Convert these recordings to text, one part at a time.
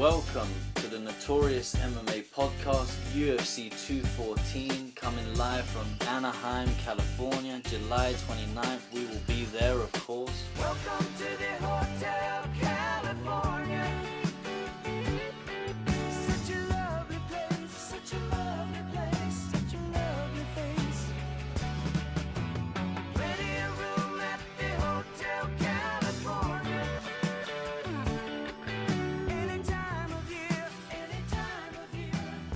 Welcome to the Notorious MMA podcast, UFC 214, coming live from Anaheim, California, July 29th. We will be there, of course. Welcome to the Hotel California. Such a lovely place, such a lovely place, such a lovely face. Plenty of room at the Hotel California. Any time of year,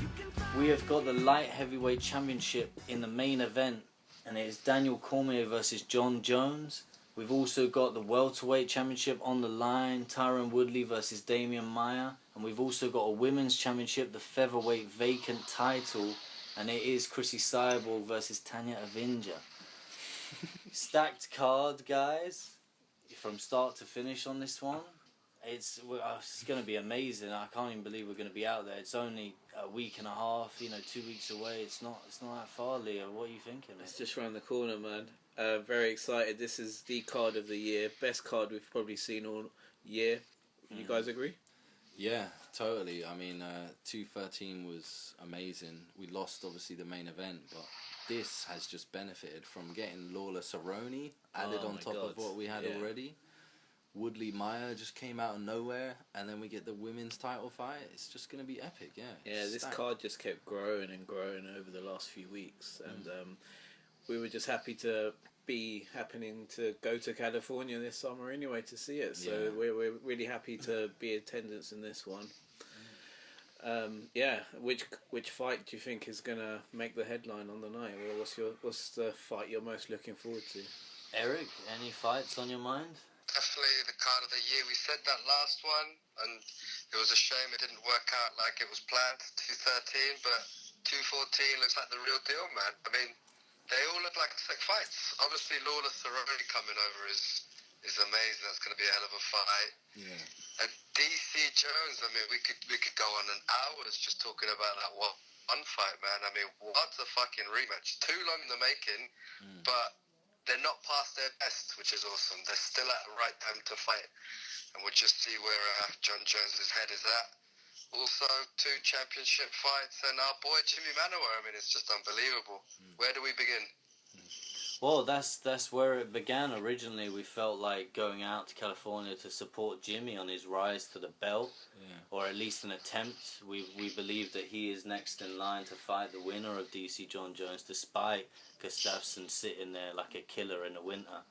you can find. We have got the light heavyweight championship in the main event, and it is Daniel Cormier versus Jon Jones. We've also got the welterweight championship on the line, Tyron Woodley versus Demian Maia, and we've also got a women's championship, the featherweight vacant title, and it is Chrissy Cyborg versus Tanya Evinger. Stacked card, guys, from start to finish on this one. It's going to be amazing. I can't even believe we're going to be out there. It's only a week and a half, 2 weeks away. It's not that far, Leo. What are you thinking, mate? It's just around the corner, man. Very excited. This is the card of the year. Best card we've probably seen all year. You guys agree? Yeah, totally. I mean, 213 was amazing. We lost, obviously, the main event, but this has just benefited from getting Lawler Cerrone added on top of what we had already. Woodley Maia just came out of nowhere, and then we get the women's title fight. It's just going to be epic, yeah. Yeah, this card just kept growing and growing over the last few weeks, and we were just happy to be happening to go to California this summer anyway to see it. So we're really happy to be in attendance in this one. Which fight do you think is going to make the headline on the night? What's the fight you're most looking forward to? Eric, any fights on your mind? Definitely the card of the year. We said that last one, and it was a shame it didn't work out like it was planned, 213, but 214 looks like the real deal, man. I mean, they all look like sick fights. Obviously, Lawler Cerrone coming over is amazing. That's going to be a hell of a fight. Yeah. And DC Jones, I mean, we could go on an hours just talking about that one fight, man. I mean, what a fucking rematch. Too long in the making, but they're not past their best, which is awesome. They're still at the right time to fight. And we'll just see where Jon Jones' head is at. Also, 2 championship fights and our boy Jimmy Manuwa. I mean, it's just unbelievable. Where do we begin? Well, that's where it began originally. We felt like going out to California to support Jimmy on his rise to the belt, or at least an attempt. We believe that he is next in line to fight the winner of DC Jon Jones, despite Gustafsson sitting there like a killer in the winter.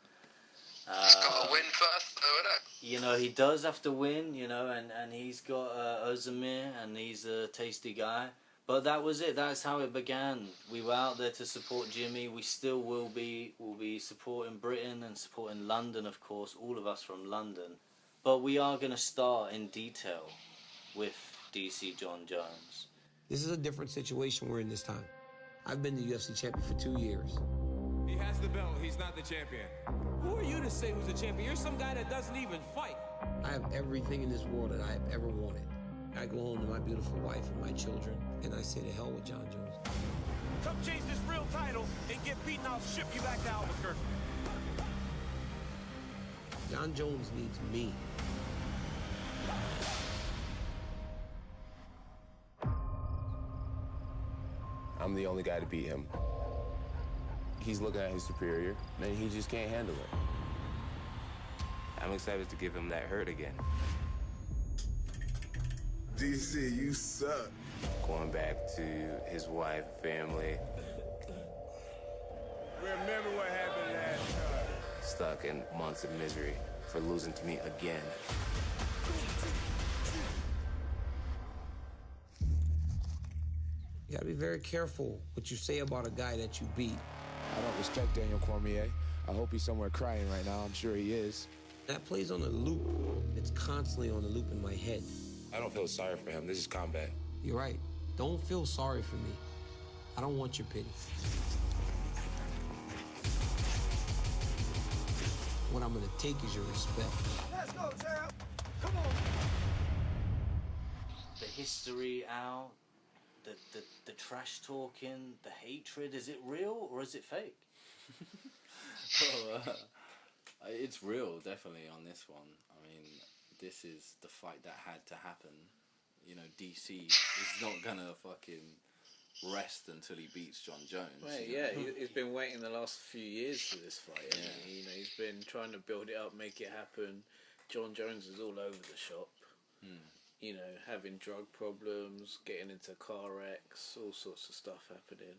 He's got to win first, though, innit? He does have to win, and he's got Oezdemir, and he's a tasty guy. But that was it. That's how it began. We were out there to support Jimmy. We still will be. We'll be supporting Britain and supporting London, of course, all of us from London. But we are going to start in detail with DC Jon Jones. This is a different situation we're in this time. I've been the UFC champion for 2 years. He has the belt. He's not the champion. Who are you to say who's the champion? You're some guy that doesn't even fight. I have everything in this world that I have ever wanted. I go home to my beautiful wife and my children, and I say to hell with Jon Jones. Come chase this real title and get beaten. I'll ship you back to Albuquerque. Jon Jones needs me. I'm the only guy to beat him. He's looking at his superior, and he just can't handle it. I'm excited to give him that hurt again. DC, you suck. Going back to his wife, family. Remember what happened last time. Stuck in months of misery for losing to me again. You gotta be very careful what you say about a guy that you beat. I don't respect Daniel Cormier. I hope he's somewhere crying right now. I'm sure he is. That plays on a loop. It's constantly on a loop in my head. I don't feel sorry for him. This is combat. You're right. Don't feel sorry for me. I don't want your pity. What I'm gonna take is your respect. Let's go, champ. Come on. The history out, the trash talking, the hatred. Is it real or is it fake? It's real, definitely, on this one. I mean, this is the fight that had to happen. DC is not gonna fucking rest until he beats John Jones. Right, yeah, he's been waiting the last few years for this fight. Yeah. He's been trying to build it up, make it happen. John Jones is all over the shop. Having drug problems, getting into car wrecks, all sorts of stuff happening.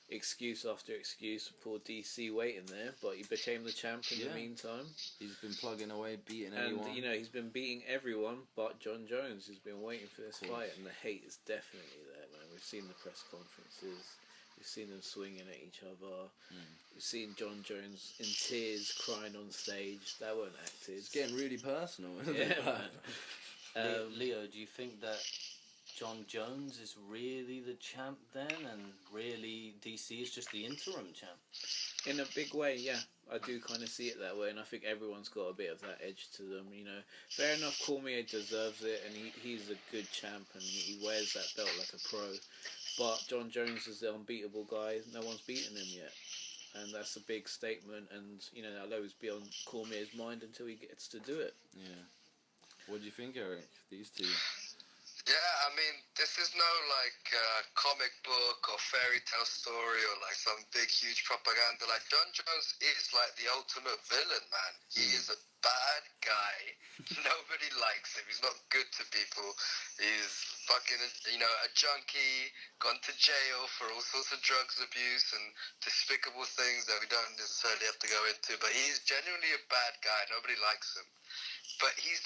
Excuse after excuse, poor DC waiting there, but he became the champ in the meantime. He's been plugging away, beating everyone. And, he's been beating everyone but John Jones. He's been waiting for this fight, and the hate is definitely there, man. We've seen the press conferences. We've seen them swinging at each other. We've seen John Jones in tears, crying on stage. That weren't acted. It's getting really personal, isn't it? Man. Leo, do you think that John Jones is really the champ then, and really DC is just the interim champ? In a big way, yeah. I do kind of see it that way, and I think everyone's got a bit of that edge to them, Fair enough, Cormier deserves it, and he's a good champ, and he wears that belt like a pro. But John Jones is the unbeatable guy. No one's beaten him yet. And that's a big statement, and, that'll always be on Cormier's mind until he gets to do it. Yeah. What do you think, Eric? These two? Yeah, I mean, this is no comic book or fairy tale story or some big huge propaganda. John Jones is the ultimate villain, man. He is a bad guy. Nobody likes him. He's not good to people. He's fucking a junkie, gone to jail for all sorts of drugs abuse and despicable things that we don't necessarily have to go into. But he's genuinely a bad guy. Nobody likes him. But he's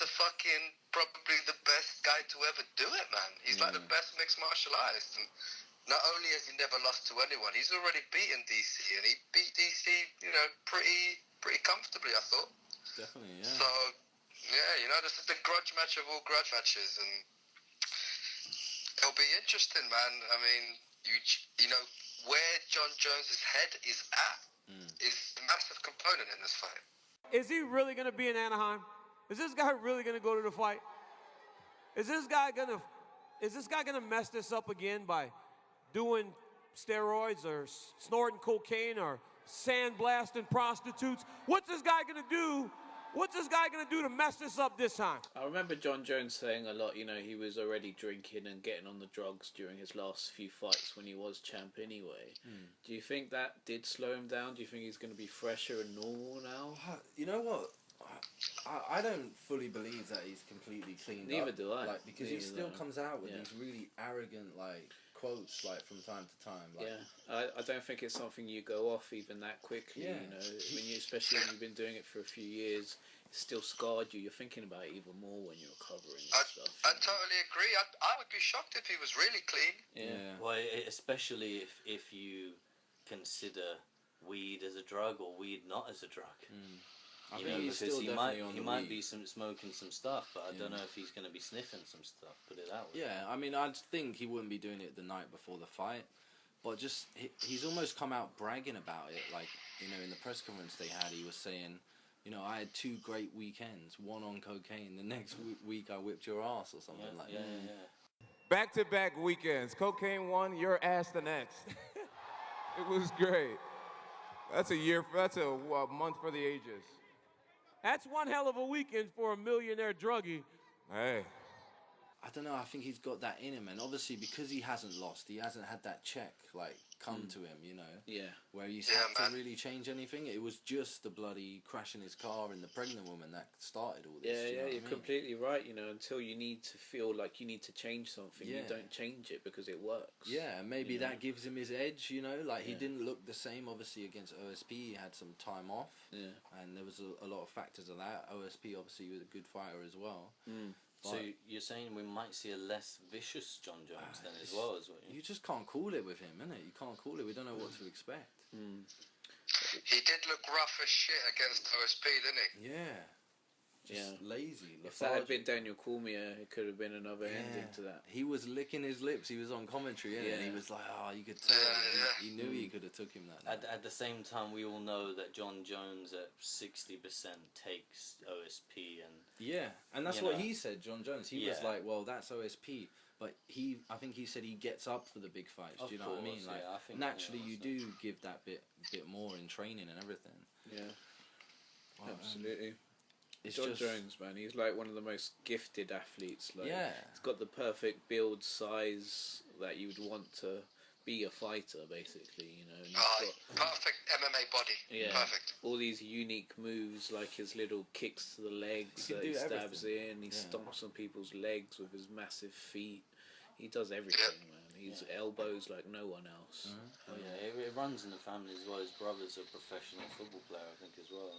probably the best guy to ever do it, man. He's the best mixed martial artist. And not only has he never lost to anyone, he's already beaten DC, and he beat DC, pretty comfortably, I thought. Definitely, yeah. So, yeah, this is the grudge match of all grudge matches, and it'll be interesting, man. I mean, where John Jones's head is at is a massive component in this fight. Is he really going to be in Anaheim? Is this guy really going to go to the fight? Is this guy gonna mess this up again by doing steroids or snorting cocaine or sandblasting prostitutes? What's this guy gonna do? What's this guy gonna do to mess this up this time? I remember John Jones saying a lot, he was already drinking and getting on the drugs during his last few fights when he was champ anyway. Do you think that did slow him down? Do you think he's going to be fresher and normal now? You know what? I don't fully believe that he's completely cleaned up. Neither do I. Because he still comes out with these really arrogant quotes from time to time. I don't think it's something you go off even that quickly. Especially when you've been doing it for a few years, it's still scarred you. You're thinking about it even more when you're recovering and stuff. I totally agree. I would be shocked if he was really clean. Yeah. Well, especially if you consider weed as a drug or weed not as a drug. I think he's still definitely on the He might weed. be smoking some stuff, but I don't know if he's going to be sniffing some stuff, put it that way. Yeah, I mean, I'd think he wouldn't be doing it the night before the fight, but just, he's almost come out bragging about it. In the press conference they had, he was saying, I had 2 great weekends, one on cocaine, the next week I whipped your ass or something like that. Yeah. Back-to-back weekends. Cocaine one, your ass the next. It was great. That's a month for the ages. That's one hell of a weekend for a millionaire druggie. Hey. I don't know, I think he's got that in him, and obviously because he hasn't lost, he hasn't had that check come to him, Yeah. where he's had to really change anything. It was just the bloody crashing his car and the pregnant woman that started all this. You're completely right. Until you need to feel like you need to change something, you don't change it because it works. Yeah, and maybe that gives him his edge. He didn't look the same. Obviously against OSP, he had some time off. Yeah, and there was a lot of factors of that. OSP obviously was a good fighter as well. So you're saying we might see a less vicious John Jones then as well, as well? You just can't call it with him, innit? You can't call it. We don't know what to expect. He did look rough as shit against OSP, didn't he? Yeah. Just lazy. If that had been Daniel Cormier, it could have been another ending to that. He was licking his lips. He was on commentary, and he was like, you could tell. He knew he could have took him that night. At the same time, we all know that John Jones at 60% takes OSP. And that's what he said, John Jones. He was like, well, that's OSP. But I think he said he gets up for the big fights. Do you know what I mean? I think naturally, you do give that bit more in training and everything. Yeah, absolutely. John Jones, man, he's like one of the most gifted athletes. Like, Yeah. he's got the perfect build size that you would want to be a fighter, basically. You know. And he's got, perfect MMA body. yeah, Perfect. all these unique moves, like his little kicks to the legs He can that he do stabs everything. in. He Yeah. stomps on people's legs with his massive feet. He does everything, man. He's elbows like no one else. Oh yeah, it runs in the family as well. His brother's a professional football player, I think, as well.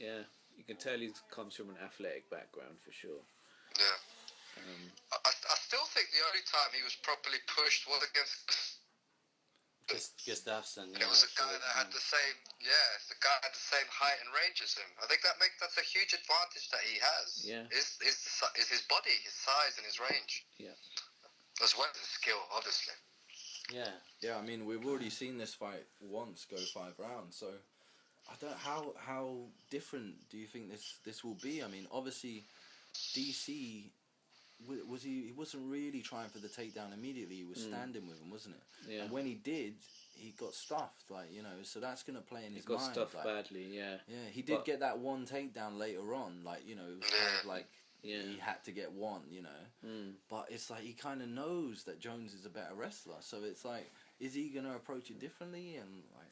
Yeah, you can tell he comes from an athletic background for sure. Yeah. I still think the only time he was properly pushed was against. Gustafsson. It was a guy that had the same. Yeah, the guy had the same height and range as him. I think that's a huge advantage that he has. Yeah. Is his body, his size, and his range. Yeah. As well as his skill, obviously. Yeah. Yeah, I mean, we've already seen this fight once go 5 rounds, so I don't how different do you think this will be? I mean, obviously, DC he wasn't really trying for the takedown immediately. He was standing with him, wasn't it? Yeah. And when he did, he got stuffed, like, you know. So that's gonna play in his He got mind. stuffed like, badly. Yeah. Yeah, he did get that one takedown later on, like, you know, it was kind of like. Yeah. He had to get one, you know. But it's like he kind of knows that Jones is a better wrestler. So it's like, is he going to approach it differently? And like,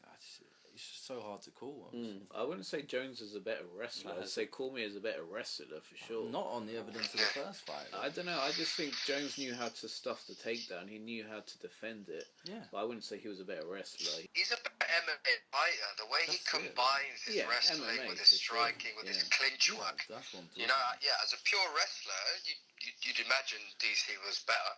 it's just so hard to call. I wouldn't say Jones is a better wrestler. I'd say Cormier is a better wrestler for sure. Not on the evidence of the first fight. I don't know. I just think Jones knew how to stuff the takedown. He knew how to defend it. Yeah. But I wouldn't say he was a better wrestler. He's a better MMA fighter. The way he combines his wrestling MMA with his for sure. striking, with his clinch work. That's one. You know, as a pure wrestler, you'd imagine DC was better.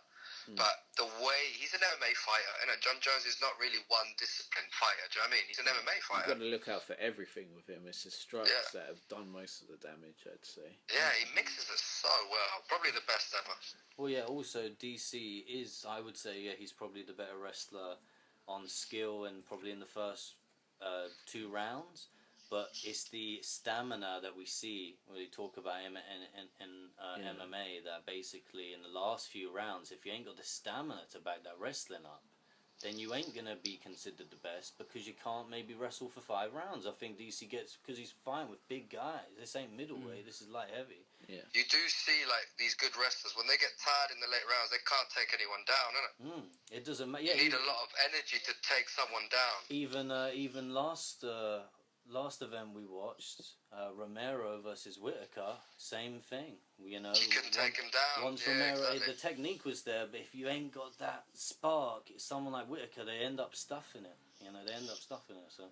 But the way he's an MMA fighter, you know, John Jones is not really one disciplined fighter. Do you know what I mean? He's an MMA You've fighter. got to look out for everything with him. It's his strikes that have done most of the damage, I'd say. Yeah, he mixes it so well. Probably the best ever. Well, yeah. Also, DC is, I would say, he's probably the better wrestler on skill and probably in the first 2 rounds. But it's the stamina that we see when we talk about MMA that basically in the last few rounds, if you ain't got the stamina to back that wrestling up, then you ain't going to be considered the best because you can't maybe wrestle for 5 rounds. I think DC gets, because he's fine with big guys. This ain't middleweight, this is light heavy. Yeah. You do see, like, these good wrestlers, when they get tired in the late rounds, they can't take anyone down, innit? It doesn't matter. You need a lot of energy to take someone down. Even last event we watched, Romero versus Whitaker, same thing. You know, you can take him down. Once Romero, the technique was there, but if you ain't got that spark, someone like Whitaker, they end up stuffing it. You know, they end up stuffing it. So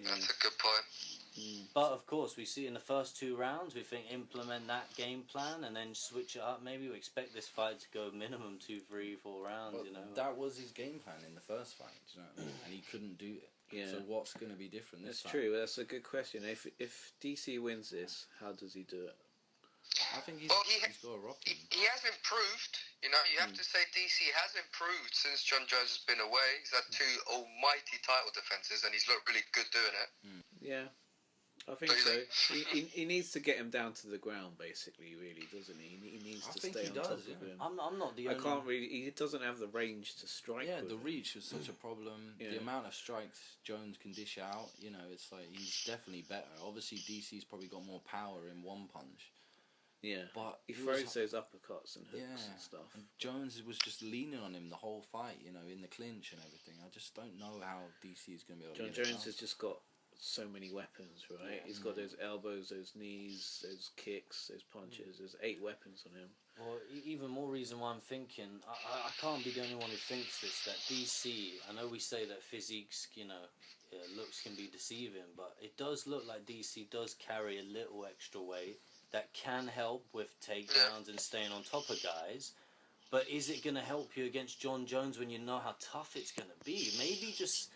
that's a good point. But of course, we see in the first 2 rounds, we think implement that game plan and then switch it up. Maybe we expect this fight to go minimum 2, 3, 4 rounds. Well, you know, that was his game plan in the first fight. Do you know what I mean? And he couldn't do it. Yeah. So what's going to be different this That's time? true. That's a good question. If DC wins this, how does he do it? I think he's got a rock him. He has improved. You know, you have to say DC has improved since John Jones has been away. He's had 2 almighty title defenses, and he's looked really good doing it. Yeah, I think so. He needs to get him down to the ground, basically. Really, doesn't he? He needs to stay on top of him. I'm not the only. I can't really. He doesn't have the range to strike. Yeah, with the him. reach is such a problem. Yeah. The amount of strikes Jones can dish out, you know, it's like he's definitely better. Obviously, DC's probably got more power in one punch. Yeah, but he throws those uppercuts and hooks and stuff. And Jones was just leaning on him the whole fight, you know, in the clinch and everything. I just don't know how DC is going to be able to John get it Jones down. has just got so many weapons, right? He's got those elbows, those knees, those kicks, those punches. There's 8 weapons on him. Well, even more reason why I'm thinking, I can't be the only one who thinks this, that DC, I know we say that physiques, you know, looks can be deceiving, but it does look like DC does carry a little extra weight that can help with takedowns and staying on top of guys. But is it going to help you against John Jones when you know how tough it's going to be? Maybe just,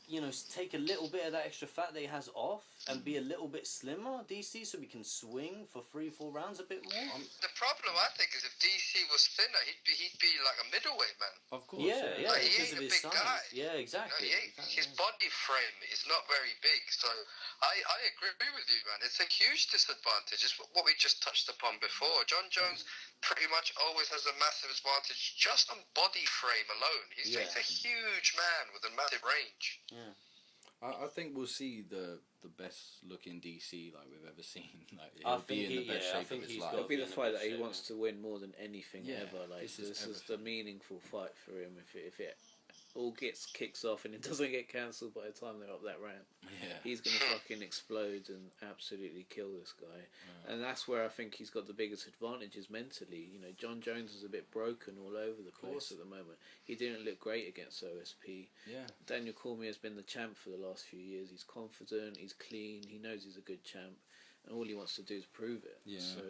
you know, take a little bit of that extra fat that he has off and be a little bit slimmer, DC, so we can swing for 3, 4 rounds a bit more. The problem, I think, is if DC was thinner, he'd be like a middleweight man. Of course. Yeah, Like, he because ain't of a his big size. guy. Yeah, exactly. You know, his body frame is not very big, so I agree with you, man. It's a huge disadvantage. It's what we just touched upon before. John Jones pretty much always has a massive advantage just on body frame alone. He's a huge man with a massive range. Yeah. I think we'll see the best looking DC like we've ever seen. Like I he'll think be in the best shape of his life. It'll be the in the fight best that he shape, wants to win more than anything ever. Like this this is is the meaningful fight for him. If it all kicks off and it doesn't get cancelled by the time they're up that ramp, he's gonna fucking explode and absolutely kill this guy. And that's where I think he's got the biggest advantages mentally. You know, John Jones is a bit broken all over the place at the moment. He didn't look great against OSP. Daniel Cormier has been the champ for the last few years. He's confident, he's clean, he knows he's a good champ, and all he wants to do is prove it. So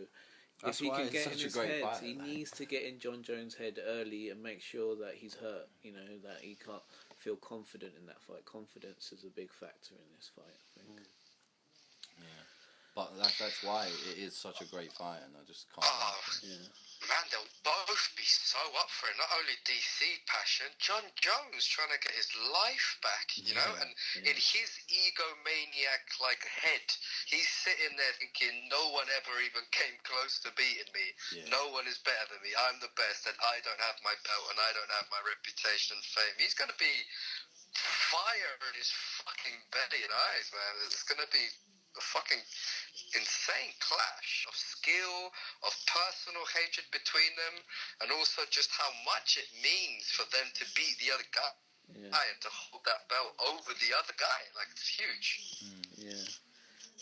that's if he why can it's get such in a his great head, fight, he needs to get in John Jones' head early and make sure that he's hurt. You know, that he can't feel confident in that fight. Confidence is a big factor in this fight, I think. But that's why it is such a great fight, and I just can't. Man, they'll both be so up for it. Not only DC passion, John Jones trying to get his life back, you know, and in his egomaniac like head, he's sitting there thinking, no one ever even came close to beating me. No one is better than me. I'm the best, and I don't have my belt, and I don't have my reputation and fame. He's gonna be fire in his fucking belly and eyes, man. It's gonna be a fucking insane clash of skill, of personal hatred between them, and also just how much it means for them to beat the other guy and to hold that belt over the other guy. Like, it's huge.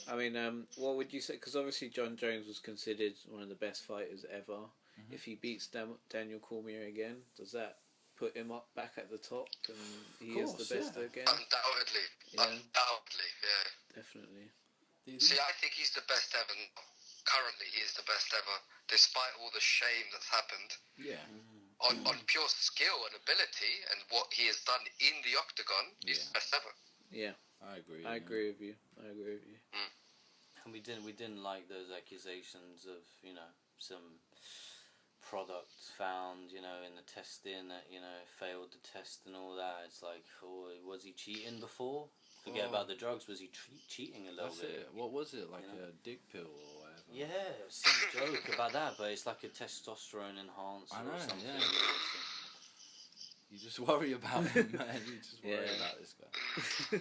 I mean, what would you say? Because obviously John Jones was considered one of the best fighters ever. If he beats Daniel Cormier again, does that put him up back at the top and he is the best again? Undoubtedly. Undoubtedly, definitely. See, I think he's the best ever. Currently, he is the best ever, despite all the shame that's happened. On pure skill and ability and what he has done in the octagon, he's the best ever. I agree. I agree with you. And we didn't like those accusations of, you know, some product found, you know, in the testing that, you know, failed the test and all that. It's like, was he cheating before? Forget about the drugs. Was he cheating a little bit? What was it? Like a dick pill or whatever? Yeah, some joke about that, but it's like a testosterone enhancer or something. You just worry about him, man. You just worry about this guy.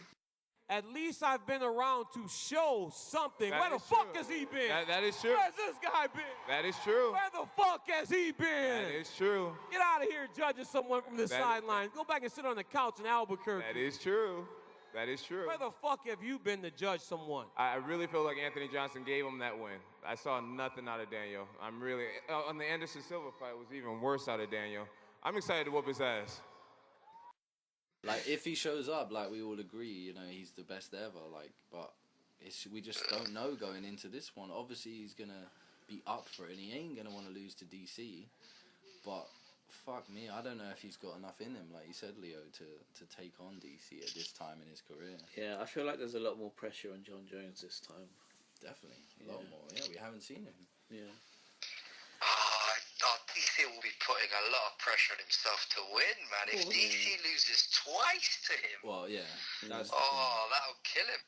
At least I've been around to show something. Where the fuck has he been? That is true. Where's this guy been? That is true. Where the fuck has he been? That is true. Get out of here judging someone from the sidelines. Go back and sit on the couch in Albuquerque. That is true. That is true. Where the fuck have you been to judge someone? I really feel like Anthony Johnson gave him that win. I saw nothing out of Daniel. I'm really... on the Anderson Silva fight was even worse out of Daniel. I'm excited to whoop his ass. Like, if he shows up, like, we all agree, you know, he's the best ever, like, but we just don't know going into this one. Obviously, he's going to be up for it, and he ain't going to want to lose to DC, but fuck me, I don't know if he's got enough in him, like you said, Leo, to take on DC at this time in his career. Yeah, I feel like there's a lot more pressure on John Jones this time. Definitely, a lot more. Yeah, we haven't seen him. DC will be putting a lot of pressure on himself to win, man. If DC loses twice to him, that'll kill him.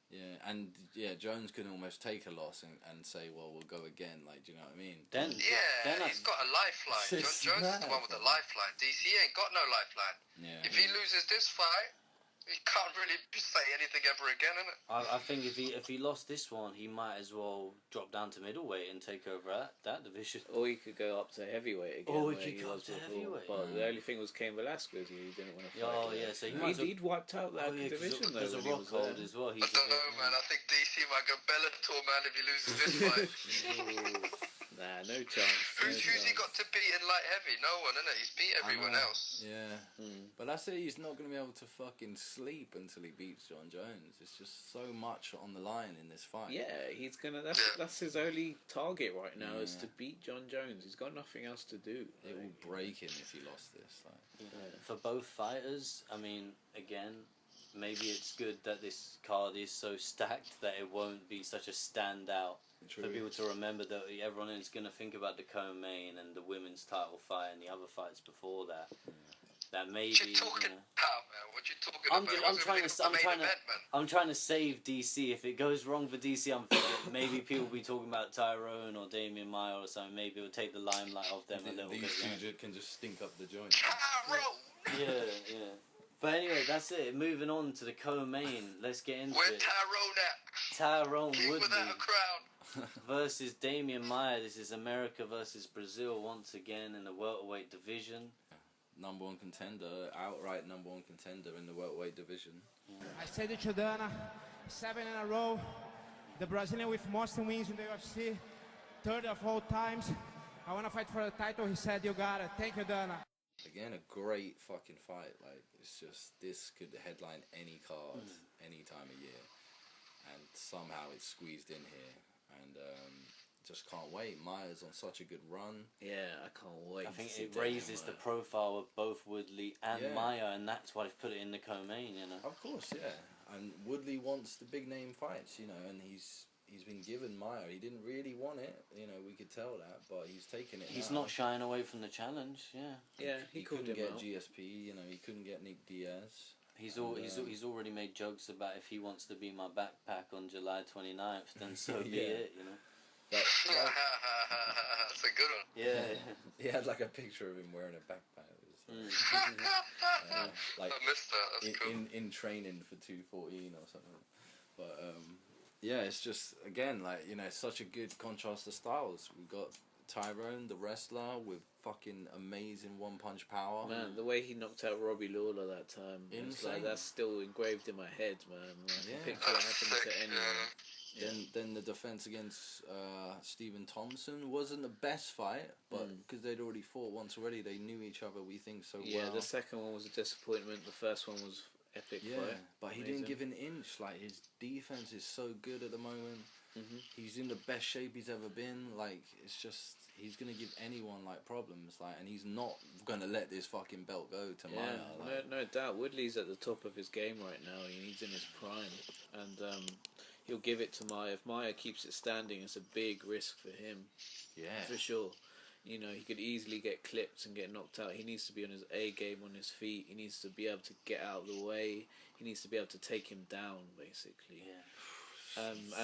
Yeah, and Jones can almost take a loss and say, well, we'll go again. Like, do you know what I mean? Then he's got a lifeline. John Jones is the one with the lifeline. DC ain't got no lifeline. If he loses this fight, he can't really say anything ever again, innit? I think if he lost this one, he might as well drop down to middleweight and take over that division. Or he could go up to heavyweight again. Or he could go up to heavyweight. But the only thing was Cain Velasquez, he didn't want to fight. So he'd wiped out that division though. There's a rock hold as well. I don't know, man. I think DC might go Bellator, man, if he loses this fight. Nah, no chance. Who's he got to beat in light heavy? No one, innit? He's beat everyone else. Yeah. But that's it. He's not going to be able to fucking sleep until he beats John Jones. It's just so much on the line in this fight. Yeah, he's gonna. That's his only target right now is to beat John Jones. He's got nothing else to do. It will break him if he lost this. Like. For both fighters, I mean, again, maybe it's good that this card is so stacked that it won't be such a standout. For people to remember that everyone is going to think about the co-main and the women's title fight and the other fights before that. That maybe. What you talking about, man? What you talking about? I'm trying to save DC. If it goes wrong for DC, I'm thinking maybe people will be talking about Tyron or Demian Maia or something. Maybe it'll take the limelight off them a little bit. These two can just stink up the joint. Tyron! Yeah. But anyway, that's it. Moving on to the co-main. Let's get into Where's it. Tyrone at? Tyron King Woodley without a crown. versus Demian Maia. This is America versus Brazil once again in the welterweight division. Number one contender, outright number one contender in the welterweight division. I said it to Dana, 7 in a row. The Brazilian with most wins in the UFC, third of all times. I want to fight for the title. He said, you got it. Thank you, Dana. Again, a great fucking fight. Like, it's just, this could headline any card, any time of year. And somehow it's squeezed in here. And just can't wait. Maia's on such a good run. Yeah, I can't wait. I think it raises the profile of both Woodley and Maia, and that's why they've put it in the co-main, you know. Of course, yeah. And Woodley wants the big name fights, you know, and he's been given Maia. He didn't really want it, you know, we could tell that, but he's taken it. He's now. not shying away from the challenge, yeah. Yeah, he called couldn't him get out. GSP, you know, he couldn't get Nick Diaz. He's already made jokes about if he wants to be my backpack on July 29th, then so be it, you know. That's a good one. Yeah. He had like a picture of him wearing a backpack. Like I missed that. That's cool. in training for 214 or something. But yeah, it's just again like, you know, such a good contrast of styles. We got Tyron, the wrestler, with fucking amazing one-punch power. Man, the way he knocked out Robbie Lawler that time, it's like, that's still engraved in my head, man. I can picture what happened to anyone. Then the defense against Stephen Thompson wasn't the best fight, but because they'd already fought once already, they knew each other, we think, so well. Yeah, the second one was a disappointment. The first one was epic fight. But he didn't give an inch. Like, his defense is so good at the moment. He's in the best shape he's ever been. Like, it's just, he's gonna give anyone like problems. Like, and he's not gonna let this fucking belt go to Maia. Like. No doubt. Woodley's at the top of his game right now. He's in his prime, and he'll give it to Maia. If Maia keeps it standing, it's a big risk for him. Yeah, for sure. You know, he could easily get clipped and get knocked out. He needs to be on his A game, on his feet. He needs to be able to get out of the way. He needs to be able to take him down, basically. Yeah.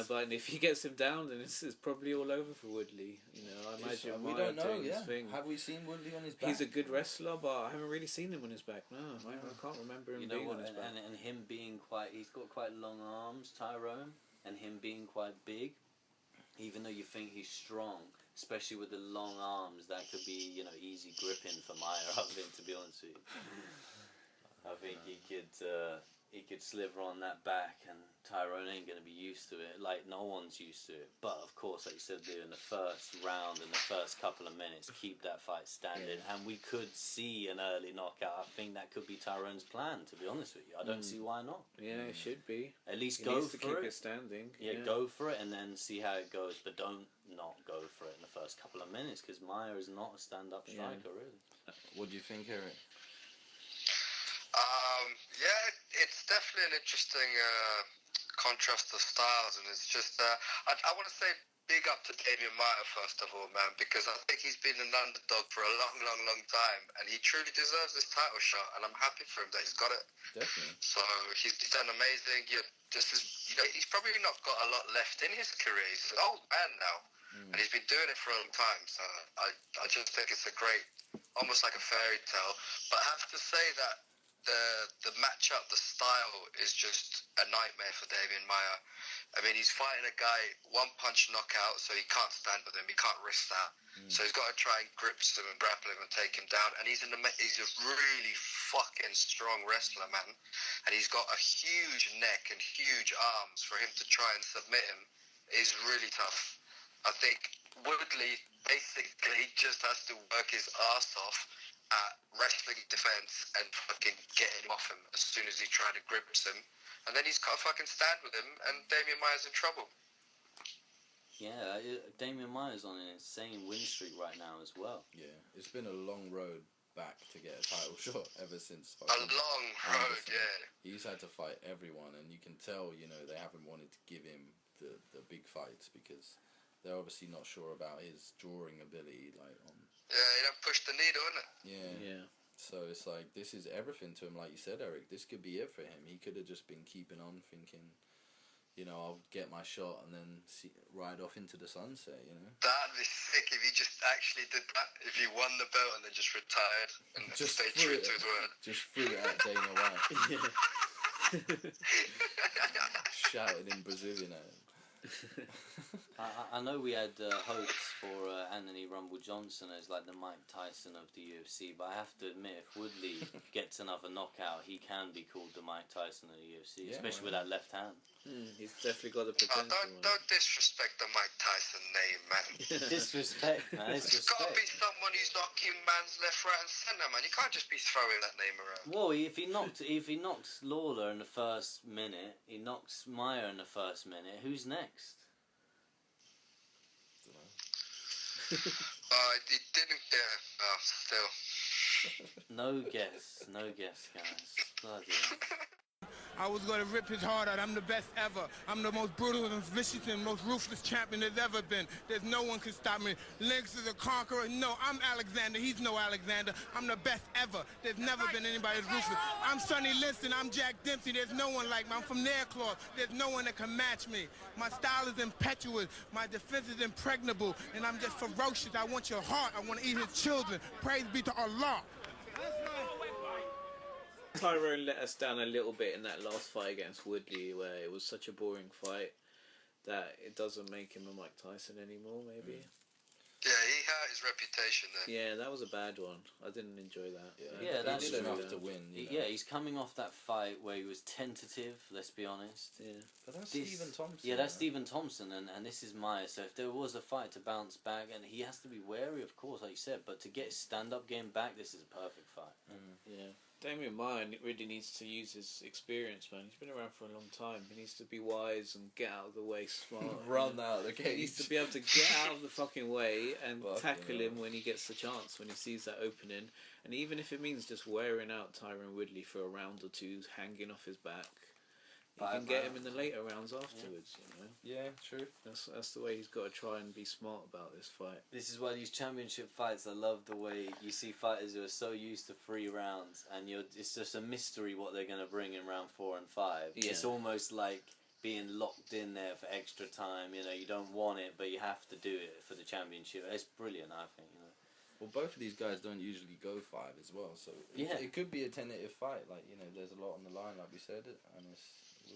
But if he gets him down, then it's probably all over for Woodley. You know, I imagine we Maia don't know. doing his thing. Have we seen Woodley on his back? He's a good wrestler, but I haven't really seen him on his back. No, I can't remember him being on his back. And him being he's got quite long arms, Tyrone, and him being quite big. Even though you think he's strong, especially with the long arms, that could be, you know, easy gripping for Maia. I think, to be honest with you, I think he could sliver on that back, and Tyrone ain't going to be used to it. Like, no one's used to it. But, of course, like you said, in the first round, in the first couple of minutes, keep that fight standing. And we could see an early knockout. I think that could be Tyrone's plan, to be honest with you. I don't see why not. Yeah, it should be. At least He go needs to for keep it. it standing. Yeah, go for it and then see how it goes. But don't not go for it in the first couple of minutes, because Maia is not a stand-up striker, really. What do you think, Eric? Yeah, it's definitely an interesting contrast of styles, and it's just I want to say big up to Demian Maia first of all, man, because I think he's been an underdog for a long time, and he truly deserves this title shot, and I'm happy for him that he's got it. Definitely. So he's done amazing. He's probably not got a lot left in his career. He's an old man now, and he's been doing it for a long time. So I just think it's a great, almost like a fairy tale. But I have to say that the matchup, the style is just a nightmare for Demian Maia. I mean, he's fighting a guy one-punch knockout, so he can't stand with him. He can't risk that. So he's got to try and grip him and grapple him and take him down. And he's a really fucking strong wrestler, man. And he's got a huge neck and huge arms. For him to try and submit him is really tough. I think Woodley basically just has to work his ass off at wrestling defense and fucking getting him off him as soon as he tries to grip him. And then he's got to fucking stand with him, and Demian Maia's in trouble. Yeah, Demian Maia's on an insane win streak right now as well. Yeah, it's been a long road back to get a title shot ever since. A long road, yeah. He's had to fight everyone, and you can tell, you know, they haven't wanted to give him the big fights because they're obviously not sure about his drawing ability, like on. Yeah, he don't push the needle, innit? Yeah. So it's like, this is everything to him, like you said, Eric. This could be it for him. He could have just been keeping on thinking, you know, I'll get my shot and then ride off into the sunset, you know. That'd be sick if he just actually did that. If he won the belt and then just retired and Just stayed threw true to his word. Just threw it at Dana White. Shouted in Brazilian at him. I know we had hopes for Anthony Rumble Johnson as like the Mike Tyson of the UFC, but I have to admit, if Woodley gets another knockout, he can be called the Mike Tyson of the UFC, especially with that left hand. He's definitely got the potential. Don't disrespect the Mike Tyson name, man. Disrespect, man. It's got to be someone who's knocking man's left, right, and centre, man. You can't just be throwing that name around. Well, if he knocks Lawler in the first minute, he knocks Maia in the first minute. Who's next? He didn't. Yeah. Oh, still. No guess, guys. Bloody hell. I was going to rip his heart out. I'm the best ever. I'm the most brutal and vicious and most ruthless champion there's ever been. There's no one can stop me. Lynx is a conqueror. No, I'm Alexander. He's no Alexander. I'm the best ever. There's never been anybody as ruthless. I'm Sonny Liston. I'm Jack Dempsey. There's no one like me. I'm from Nairclaw. There's no one that can match me. My style is impetuous. My defense is impregnable. And I'm just ferocious. I want your heart. I want to eat his children. Praise be to Allah. Tyron let us down a little bit in that last fight against Woodley, where it was such a boring fight that it doesn't make him a Mike Tyson anymore, maybe. Yeah, he hurt his reputation there. Yeah, that was a bad one. I didn't enjoy that. Yeah, that's true. Enough to win. Yeah, he's coming off that fight where he was tentative, let's be honest. Yeah. But that's Stephen Thompson. Yeah, that's Stephen Thompson, and this is Maia. So if there was a fight to bounce back, and he has to be wary, of course, like you said, but to get his stand-up game back, this is a perfect fight. Yeah. Demian Maia really needs to use his experience, man. He's been around for a long time. He needs to be wise and get out of the way smart. Run out of the cage. He needs to be able to get out of the fucking way and tackle him when he gets the chance, when he sees that opening. And even if it means just wearing out Tyron Woodley for a round or two, hanging off his back, you can get him in the later rounds afterwards, you know. Yeah, true. That's the way he's got to try and be smart about this fight. This is why these championship fights, I love the way you see fighters who are so used to 3 rounds, and it's just a mystery what they're going to bring in round 4 and 5. Yeah. It's almost like being locked in there for extra time. You know, you don't want it, but you have to do it for the championship. It's brilliant, I think. You know. Well, both of these guys don't usually go 5 as well, so it could be a tentative fight. Like, you know, there's a lot on the line, like we said, and we'll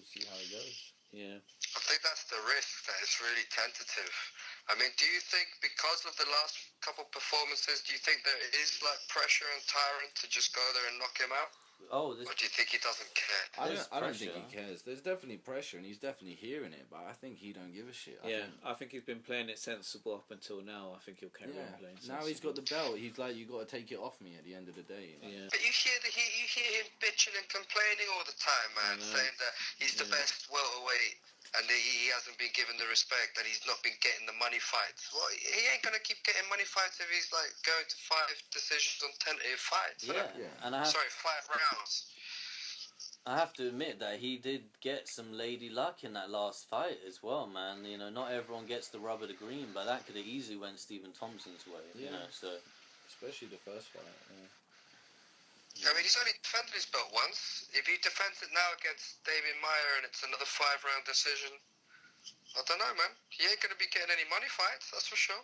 see how it goes. Yeah. I think that's the risk, that it's really tentative. I mean, do you think because of the last couple performances, do you think there is like pressure on Tyron to just go there and knock him out? Or do you think he doesn't care? I don't think he cares. There's definitely pressure, and he's definitely hearing it, but I think he don't give a shit. I think he's been playing it sensible up until now. I think he'll carry on playing sensible. Now he's got the belt. He's like, you got to take it off me at the end of the day. You know? Yeah. But you hear him bitching and complaining all the time, man, saying that he's the best welterweight and he hasn't been given the respect, and he's not been getting the money fights. Well, he ain't gonna keep getting money fights if he's like going to 5 decisions on tentative fights. And 5 rounds. I have to admit that he did get some lady luck in that last fight as well, man. You know, not everyone gets the rub of the green, but that could have easily went Stephen Thompson's way. You know, so especially the first fight. I mean, he's only defended his belt once. If he defends it now against Demian Maia and it's another 5-round decision, I don't know, man. He ain't going to be getting any money fights, that's for sure.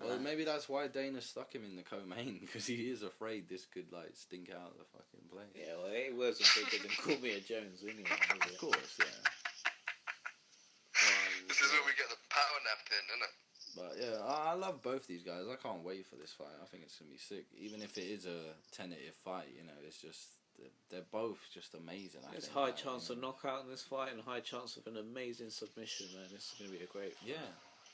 Well, maybe that's why Dana stuck him in the co-main, because he is afraid this could like stink out the fucking place. Yeah, well, it wasn't bigger than Cormier Jones anyway. Of course, yeah. This is where we get the power nap in, isn't it? But yeah, I love both these guys. I can't wait for this fight. I think it's gonna be sick. Even if it is a tentative fight, you know, it's just they're both just amazing. There's high chance of knockout in this fight and high chance of an amazing submission, man. This is gonna be a great fight. Yeah,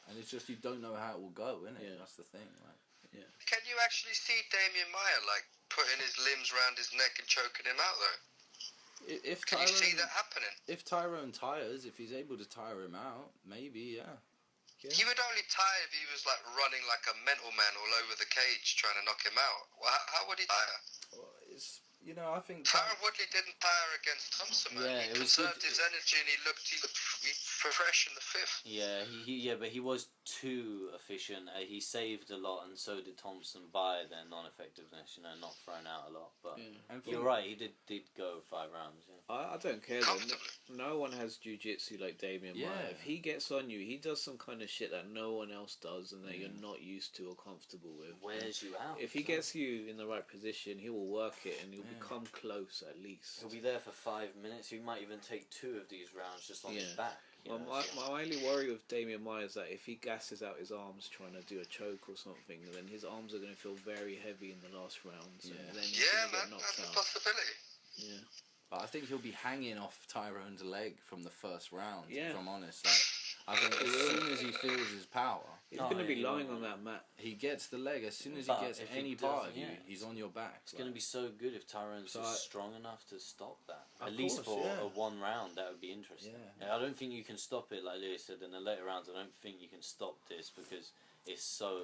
and it's just you don't know how it will go, isn't it? Yeah. That's the thing. Like, yeah. Can you actually see Demian Maia like putting his limbs around his neck and choking him out though? Can you see that happening? If Tyrone tires, if he's able to tire him out, maybe, yeah. He would only tire if he was like running like a mental man all over the cage trying to knock him out. Well, how would he tire? Well, You know, I think Tyron Woodley didn't tire against Thompson, man. Yeah, he conserved his energy and he looked fresh in the fifth. Yeah, but he was too efficient. He saved a lot, and so did Thompson by their non-effectiveness. You know, not throwing out a lot. But you're right, he did go 5 rounds. Yeah. I don't care. No one has jiu-jitsu like Demian Maia. If he gets on you, he does some kind of shit that no one else does, and that you're not used to or comfortable with. Wears you out. If he gets you in the right position, he will work it, and he'll become close at least. He'll be there for 5 minutes. He might even take 2 of these rounds just on his back. My only worry with Demian Maia is that if he gasses out his arms trying to do a choke or something, then his arms are going to feel very heavy in the last rounds. And then he's going to get knocked that's out. a possibility. Yeah. But I think he'll be hanging off Tyrone's leg from the first round, Yeah. if I'm honest. Like, I think as soon as he feels his power... He's going to be lying on that mat. He gets the leg. As soon as he gets any part of you, he's on your back. It's going to be so good if Tyrone's strong enough to stop that. At least for a 1 round, that would be interesting. Yeah. I don't think you can stop it, like Lewis said, in the later rounds. I don't think you can stop this because it's so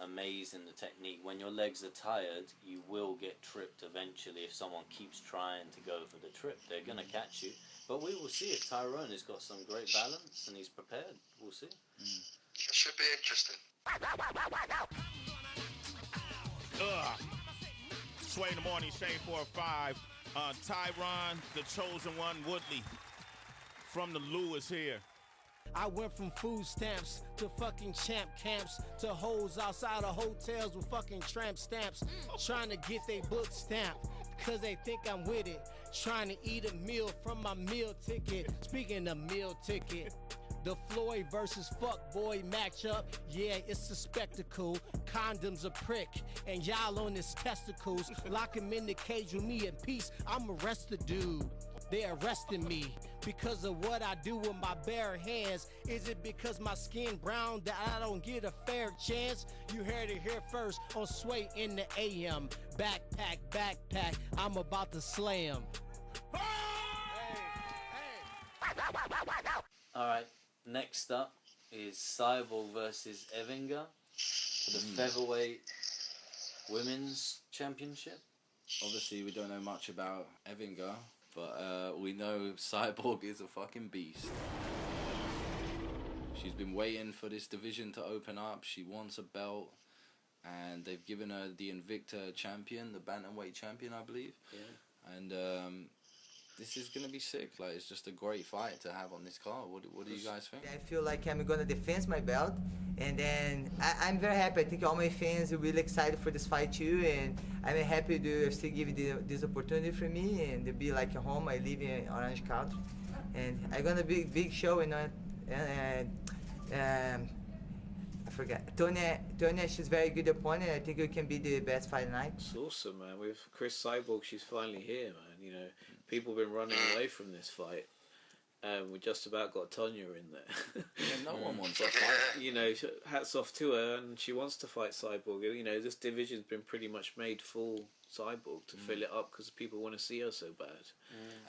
amazing, the technique. When your legs are tired, you will get tripped eventually if someone keeps trying to go for the trip. They're going to catch you. But we will see if Tyrone has got some great balance and he's prepared. We'll see. It should be interesting. Sway in the morning, Shane 4 or 5. Tyron, the chosen one, Woodley, from the Lewis here. I went from food stamps to fucking champ camps to hoes outside of hotels with fucking tramp stamps, trying to get they book stamped cause they think I'm with it, trying to eat a meal from my meal ticket. Speaking of meal ticket, the Floyd versus fuckboy matchup, yeah, it's a spectacle. Condoms a prick, and y'all on his testicles. Lock him in the cage with me in peace, I'm arrest the dude. They arrested me because of what I do with my bare hands. Is it because my skin brown that I don't get a fair chance? You heard it here first on Sway in the AM. Backpack, I'm about to slay him. Alright, next up is Cyborg versus Evinger for the Featherweight Women's Championship. Obviously, we don't know much about Evinger, but we know Cyborg is a fucking beast. She's been waiting for this division to open up. She wants a belt, and they've given her the Invicta champion, the bantamweight champion, I believe. Yeah. And this is gonna be sick. Like, it's just a great fight to have on this card. What do you guys think? I feel like I'm gonna defend my belt, and then I'm very happy. I think all my fans are really excited for this fight too, and I'm happy to UFC give this opportunity for me and to be like at home. I live in Orange County, and I'm gonna be big show, and I forgot. Tonya, she's very good opponent. I think it can be the best fight tonight. It's awesome, man. With Chris Cyborg, she's finally here, man. You know, people have been running away from this fight. We just about got Tonya in there. No one wants to fight. You know, hats off to her, and she wants to fight Cyborg. You know, this division's been pretty much made full Cyborg to fill it up because people want to see her so bad.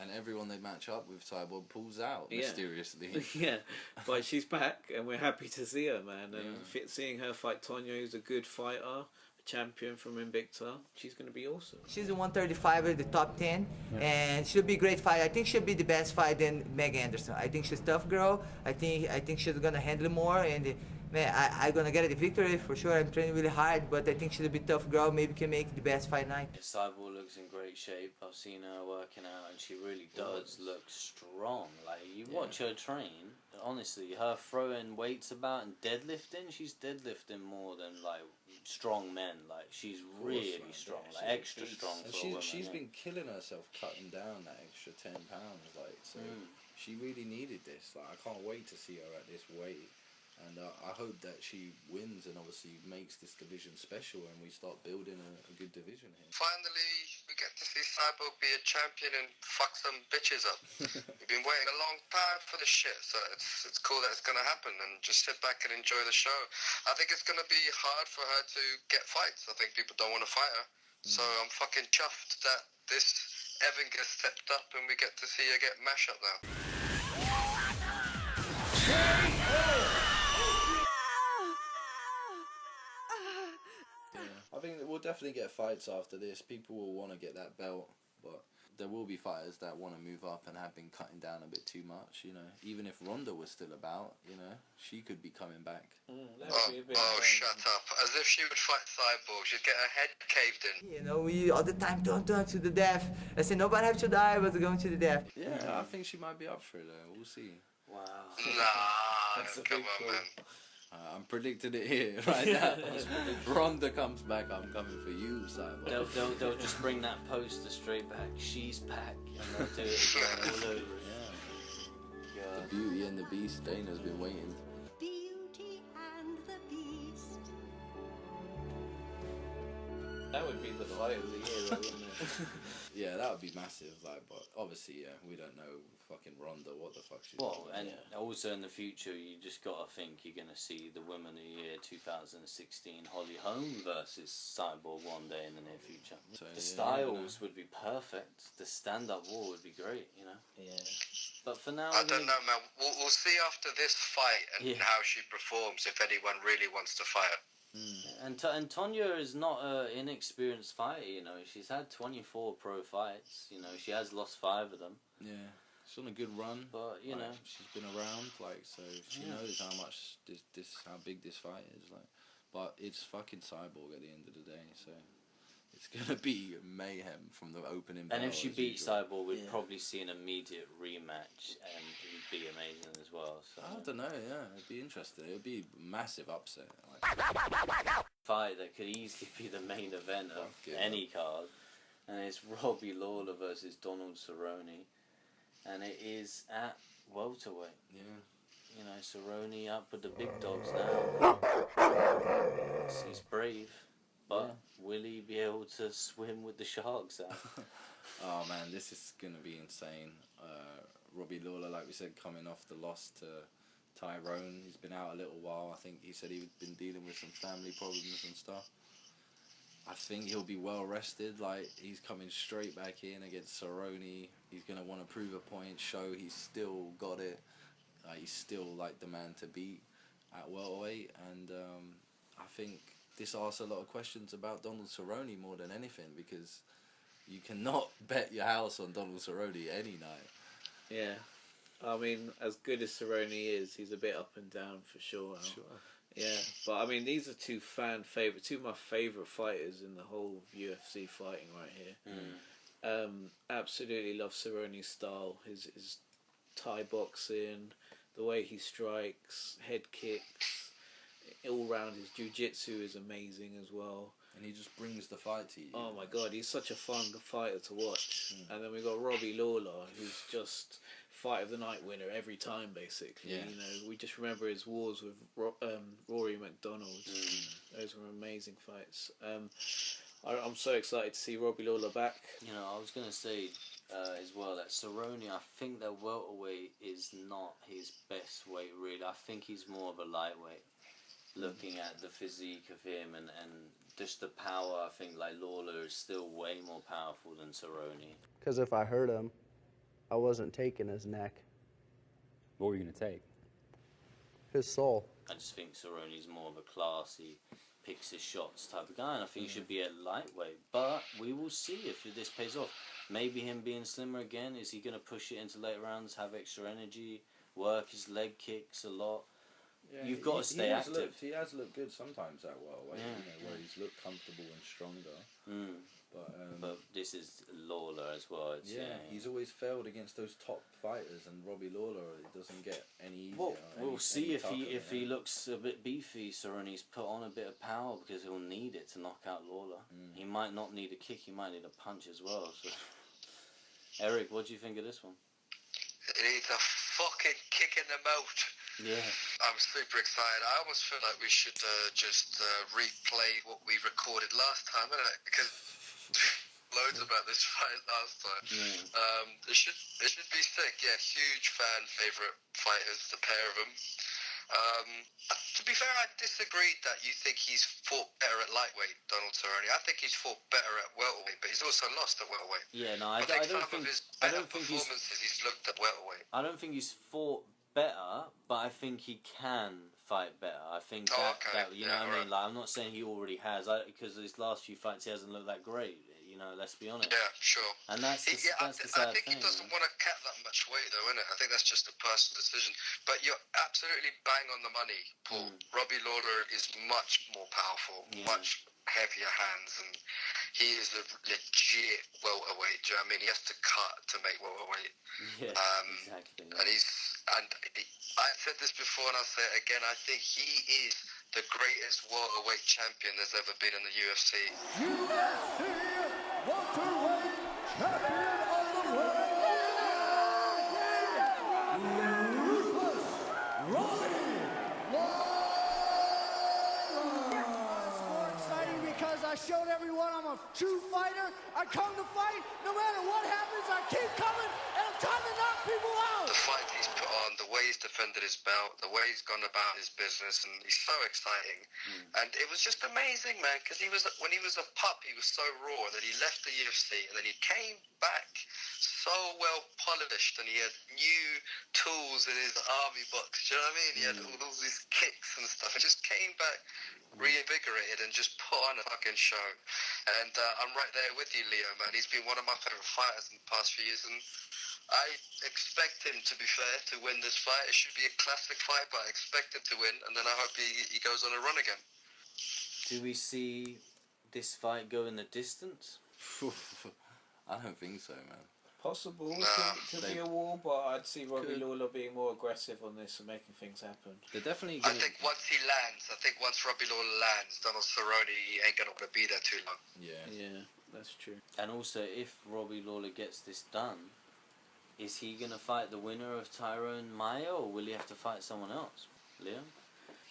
And everyone they match up with Cyborg pulls out mysteriously. Yeah, but she's back, and we're happy to see her, man. And seeing her fight Tonya, who's a good fighter, a champion from Invicta, she's going to be awesome. She's a 135 at the top 10, and she'll be a great fight. I think she'll be the best fight than Meg Anderson. I think she's a tough girl. I think she's going to handle more, and man, I'm going to get the victory for sure. I'm training really hard, but I think she's a bit tough girl. Maybe can make the best fight night. Cyborg looks in great shape. I've seen her working out, and she really does look strong. Like, you watch her train, honestly, her throwing weights about and deadlifting, she's deadlifting more than, like, strong men. Like, she's really strong, like, extra strong for a woman. She's been killing herself cutting down that extra 10 pounds, like, so she really needed this. Like, I can't wait to see her at this weight. And I hope that she wins and obviously makes this division special, and we start building a good division here. Finally, we get to see Cyborg be a champion and fuck some bitches up. We've been waiting a long time for this shit, so it's cool that it's going to happen, and just sit back and enjoy the show. I think it's going to be hard for her to get fights. I think people don't want to fight her. So I'm fucking chuffed that this Evinger stepped up and we get to see her get mashed up now. I think we'll definitely get fights after this. People will want to get that belt, but there will be fighters that want to move up and have been cutting down a bit too much, you know. Even if Ronda was still about, you know, she could be coming back. Shut up. As if she would fight Cyborg. She'd get her head caved in. You know, we all the time don't to the death. I say nobody have to die, but going to the death. Yeah, I think she might be up for it though. We'll see. Wow. Nah, come on, man. I'm predicting it here right now. Ronda comes back, I'm coming for you, Cyborg. They'll just bring that poster straight back. She's back, and they'll do it again all over it. Yeah. The Beauty and the Beast. Dana's been waiting. Beauty and the Beast. That would be the fight of the year, though, wouldn't it? Yeah, that would be massive. Like, but obviously, yeah, we don't know fucking Ronda. What the fuck she's Well, doing. and also in the future, you just gotta think you're gonna see the Women of the Year 2016 Holly Holm versus Cyborg one day in the near future. So, The yeah, styles would be perfect. The stand-up war would be great, you know. Yeah. But for now, I don't know, man. We'll see after this fight and Yeah. how she performs if anyone really wants to fight her. And Tonya is not an inexperienced fighter, you know. She's had 24 pro fights, you know. She has lost 5 of them. Yeah, she's on a good run. But, you know. She's been around, like, so she knows how much how big this fight is, like. But it's fucking Cyborg at the end of the day, so it's gonna be mayhem from the opening bell. And if she as beats usual. Cyborg, we'd probably see an immediate rematch, and it'd be amazing as well. So. I don't know, yeah, it'd be interesting. It'd be a massive upset. Fight that could easily be the main event of any card, and it's Robbie Lawler versus Donald Cerrone, and it is at welterweight. Yeah. You know, Cerrone up with the big dogs now. He's brave, but will he be able to swim with the sharks out? Oh man, this is gonna be insane. Robbie Lawler, like we said, coming off the loss to Tyron. He's been out a little while. I think he said he'd been dealing with some family problems and stuff. I think he'll be well rested. Like, he's coming straight back in against Cerrone. He's gonna want to prove a point, show he's still got it. He's still like the man to beat at welterweight, and I think this asks a lot of questions about Donald Cerrone more than anything, because you cannot bet your house on Donald Cerrone any night. Yeah. I mean, as good as Cerrone is, he's a bit up and down for sure. Sure. Yeah, but I mean, these are two of my favourite fighters in the whole of UFC fighting right here. Absolutely love Cerrone's style, his Thai boxing, the way he strikes, head kicks, all round his jiu-jitsu is amazing as well. And he just brings the fight to you. Oh my god, he's such a fun fighter to watch. And then we got Robbie Lawler, who's just fight of the night winner every time, basically. Yeah. You know, we just remember his wars with Rory McDonald. Those were amazing fights. I'm so excited to see Robbie Lawler back. You know, I was going to say as well that Cerrone, I think that welterweight is not his best weight, really. I think he's more of a lightweight. Looking at the physique of him and just the power, I think like Lawler is still way more powerful than Cerrone. Because if I hurt him, I wasn't taking his neck. What were you going to take? His soul. I just think Cerrone's more of a classy, picks his shots type of guy, and I think he should be at lightweight. But we will see if this pays off. Maybe him being slimmer again, is he going to push it into later rounds, have extra energy, work his leg kicks a lot? Yeah, You've got to stay active. He has looked good sometimes at welterweight, you know, where he's looked comfortable and stronger. But this is Lawler as well. It's, he's always failed against those top fighters, and Robbie Lawler, it doesn't get any easier. Well, we'll see if he looks a bit beefy. Cerrone's put on a bit of power because he'll need it to knock out Lawler. He might not need a kick, he might need a punch as well. So, Eric, what do you think of this one? He needs a fucking kick in the mouth. Yeah. I'm super excited. I almost feel like we should just replay what we recorded last time, innit? Because loads about this fight last time. It should be sick. Yeah, huge fan favourite fighters, the pair of them. To be fair, I disagreed that you think he's fought better at lightweight, Donald Cerrone. I think he's fought better at welterweight, but he's also lost at welterweight. Yeah, no, I think don't some think. of his I better don't think performances he's looked at welterweight. I don't think he's fought better, but I think he can fight better. I think Oh, that okay. you know what I mean. Like, I'm not saying he already has, because his last few fights he hasn't looked that great. You know, let's be honest. Yeah, sure. And that's the I sad think thing. he doesn't want to cap that much weight, though, innit? I think that's just a personal decision. But you're absolutely bang on the money, Paul. Robbie Lawler is much more powerful, much heavier hands, and he is a legit welterweight. Do you know what I mean? He has to cut to make welterweight. Yeah, exactly. And I said this before, and I'll say it again. I think he is the greatest welterweight champion there's ever been in the UFC. UFC Welterweight Champion of the world, It's more exciting because I showed everyone I'm a true fighter. I come to fight. No matter what happens, I keep coming, and I'm trying to knock people out. The fight he's put on, the way he's defended his belt, the way he's gone about his business, and he's so exciting. And it was just amazing, man, because when he was a pup, he was so raw, and then he left the UFC, and then he came back so well polished, and he had new tools in his army box. Do you know what I mean? He had all these kicks and stuff. He just came back reinvigorated and just put on a fucking show. And I'm right there with you, Leo, man. He's been one of my favorite fighters in the past few years, and I expect him, to be fair, to win this fight. It should be a classic fight, but I expect him to win, and then I hope he goes on a run again. Do we see this fight go in the distance? I don't think so, man. Possible. Could be a war, but I'd see Robbie Lawler being more aggressive on this and making things happen. They're definitely I think once he lands, once Robbie Lawler lands, Donald Cerrone, he ain't going to want to be there too long. Yeah, that's true. And also, if Robbie Lawler gets this done, is he going to fight the winner of Tyron Maia, or will he have to fight someone else? Liam?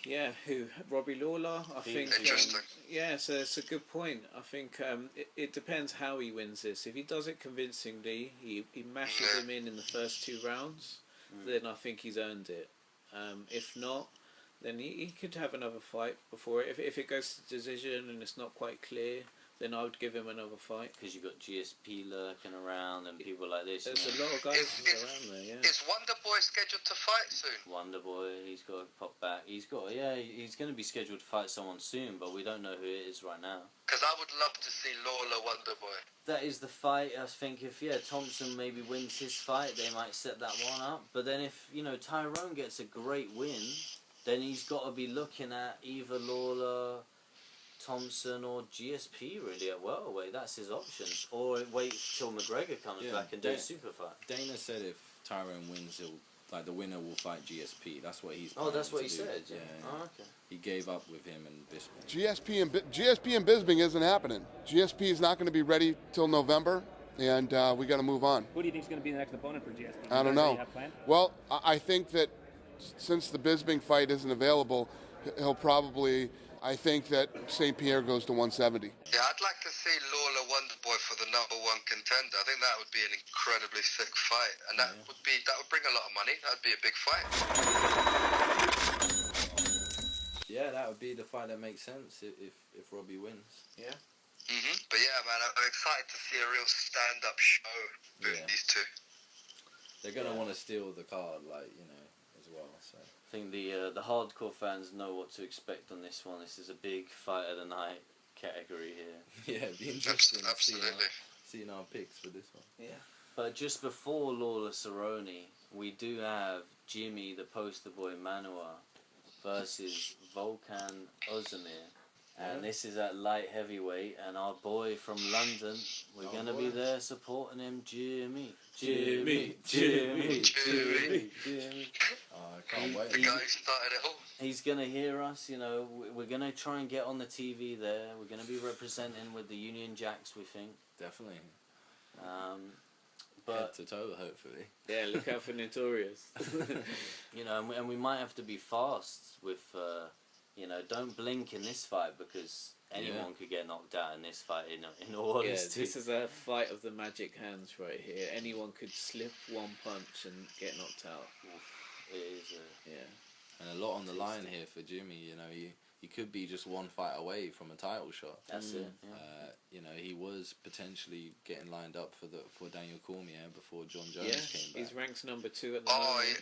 Yeah, who? Robbie Lawler? I think. Interesting. Yeah, so it's a good point. I think it depends how he wins this. If he does it convincingly, he mashes him in the first 2 rounds, then I think he's earned it. If not, then he could have another fight before it. If it goes to decision and it's not quite clear, then I would give him another fight. Because you've got GSP lurking around and people like this. There's a lot of guys around there, yeah. Is Wonder Boy scheduled to fight soon? Wonder Boy, he's got to pop back. He's going to be scheduled to fight someone soon, but we don't know who it is right now. Because I would love to see Lawler Wonder Boy. That is the fight. I think if Thompson maybe wins his fight, they might set that one up. But then if Tyron gets a great win, then he's got to be looking at either Lawler, Thompson, or GSP really at welterweight. That's his options. Or wait till McGregor comes back and do a super fight. Dana said if Tyron wins, the winner will fight GSP. That's what he's. Oh, that's what he do. said. Yeah. Oh, okay. He gave up with him and Bisping. GSP and Bisping isn't happening. GSP is not going to be ready till November, and we got to move on. Who do you think is going to be the next opponent for GSP? I don't know. Well, I think that since the Bisping fight isn't available, he'll probably. I think that St. Pierre goes to 170. Yeah, I'd like to see Lawler Wonder Boy for the #1 contender. I think that would be an incredibly sick fight, and that would bring a lot of money. That would be a big fight. Yeah, that would be the fight that makes sense if Robbie wins. Yeah. But yeah, man, I'm excited to see a real stand-up show between these two. They're gonna want to steal the card, as well. So I think the hardcore fans know what to expect on this one. This is a big fight of the night category here. Yeah, it'd be interesting seeing our picks for this one. Yeah. But just before Lawler Cerrone, we do have Jimmy, the poster boy Manuwa, versus Volkan Oezdemir. And this is at light heavyweight, and our boy from London, we're going to be there supporting him, Jimmy. Oh, I can't wait. The guy who started it all. He's going to hear us, we're going to try and get on the TV there. We're going to be representing with the Union Jacks, we think. Definitely. But head to toe, hopefully. Yeah, look out for Notorious. And we might have to be fast with... don't blink in this fight because anyone could get knocked out in this fight, in all honesty. Yeah, this is a fight of the magic hands right here. Anyone could slip one punch and get knocked out. It is, And a lot on the line here for Jimmy. he could be just one fight away from a title shot. That's it. Yeah. You know, he was potentially getting lined up for Daniel Cormier before John Jones came back. He's ranked number 2 at the moment.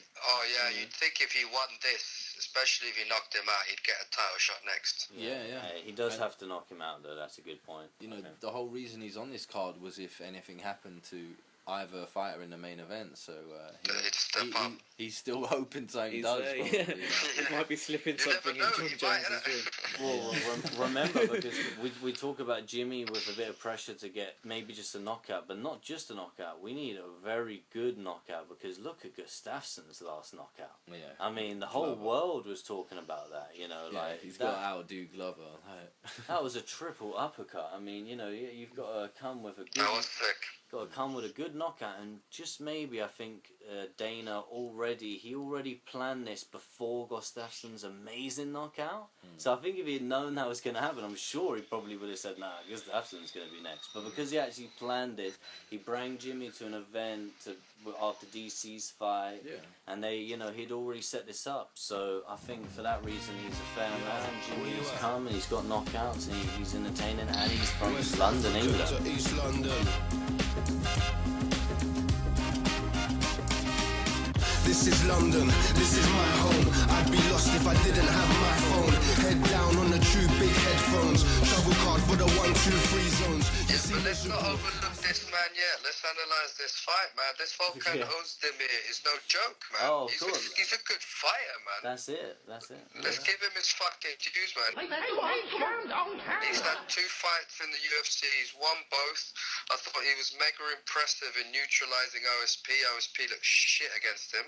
You'd think if he won this, especially if he knocked him out, he'd get a title shot next. Yeah. He does have to knock him out, though. That's a good point. You know, the whole reason he's on this card was if anything happened to either fighter in the main event, so he's still hoping something does. He might be slipping something in John Jones' room. Well, remember, because we talk about Jimmy with a bit of pressure to get maybe just a knockout, but not just a knockout. We need a very good knockout, because look at Gustafsson's last knockout. Yeah. I mean, the whole world was talking about that, you know. Yeah, like he's got to outdo Glover. That was a triple uppercut. I mean, you know, you've got to come with a good... That was sick. Got to come with a good knockout, and just maybe I think Dana already planned this before Gustafsson's amazing knockout. So I think if he had known that was going to happen, I'm sure he probably would have said, "Nah, Gustafsson's going to be next." But because he actually planned it, he brought Jimmy to an event after DC's fight, and they, you know, he'd already set this up. So I think for that reason, he's a fair man. Jimmy's come and he's got knockouts, and he's entertaining, and he's from London, England. East London. This is London, this is my home. I'd be lost if I didn't have my phone. Head down on the true big headphones. Travel card for the 1, 2, 3 zones. Yeah, but let's not overlook this man yet. Let's analyse this fight, man. This Volkan Oezdemir is no joke, man. Oh, of course. He's a good fighter, man. That's it. Let's give him his fucking dues, man. He's had 2 fights in the UFC. He's won both. I thought he was mega impressive in neutralising OSP. OSP looked shit against him.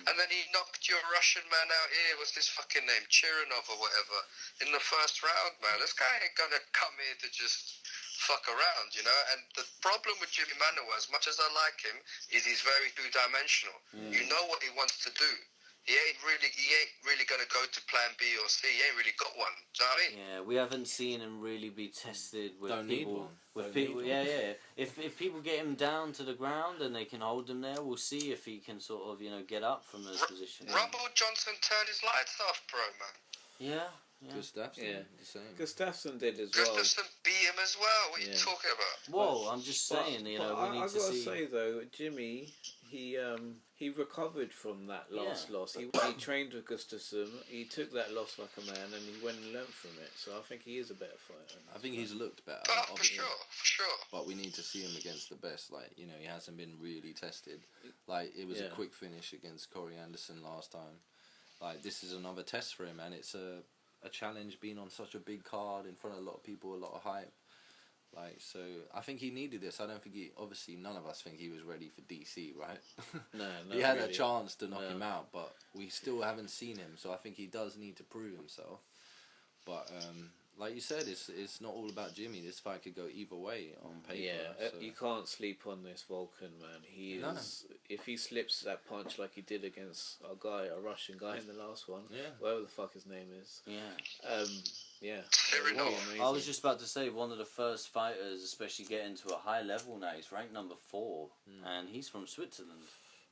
And then he knocked your Russian man out here. What's his fucking name? Chirinov or whatever. In the first round, man. This guy ain't gonna come here to just fuck around, you know. And the problem with Jimmy Manuwa, as much as I like him, is he's very two-dimensional. You know what he wants to do. He ain't really gonna go to plan B or C. He ain't really got one. Do you know what I mean? Yeah, we haven't seen him really be tested with Don't need people. one. With people, yeah. If people get him down to the ground and they can hold him there, we'll see if he can sort of, you know, get up from those positions. Rumble Johnson turned his lights off, bro, man. Yeah. Gustafsson, the same. Gustafsson did as well. Gustafsson beat him as well. What are you talking about? Whoa, I'm just saying, you know, we need to see. I've got to say though, Jimmy, he recovered from that last loss. He trained with Gustafsson. He took that loss like a man, and he went and learned from it. So I think he is a better fighter. I think he's looked better. For sure. But we need to see him against the best. Like, you know, he hasn't been really tested. Like, it was a quick finish against Corey Anderson last time. Like, this is another test for him, and it's a challenge being on such a big card in front of a lot of people, a lot of hype. Like, so I think he needed this. I don't think obviously none of us think he was ready for DC, right? No, he had a chance to knock him out, but we still haven't seen him, so I think he does need to prove himself. But like you said, it's not all about Jimmy. This fight could go either way on paper. Yeah, you can't sleep on this Vulcan, man. He is. If he slips that punch like he did against a Russian guy in the last one, whatever the fuck his name is. I was just about to say, one of the first fighters, especially getting to a high level now, he's ranked number 4, and he's from Switzerland.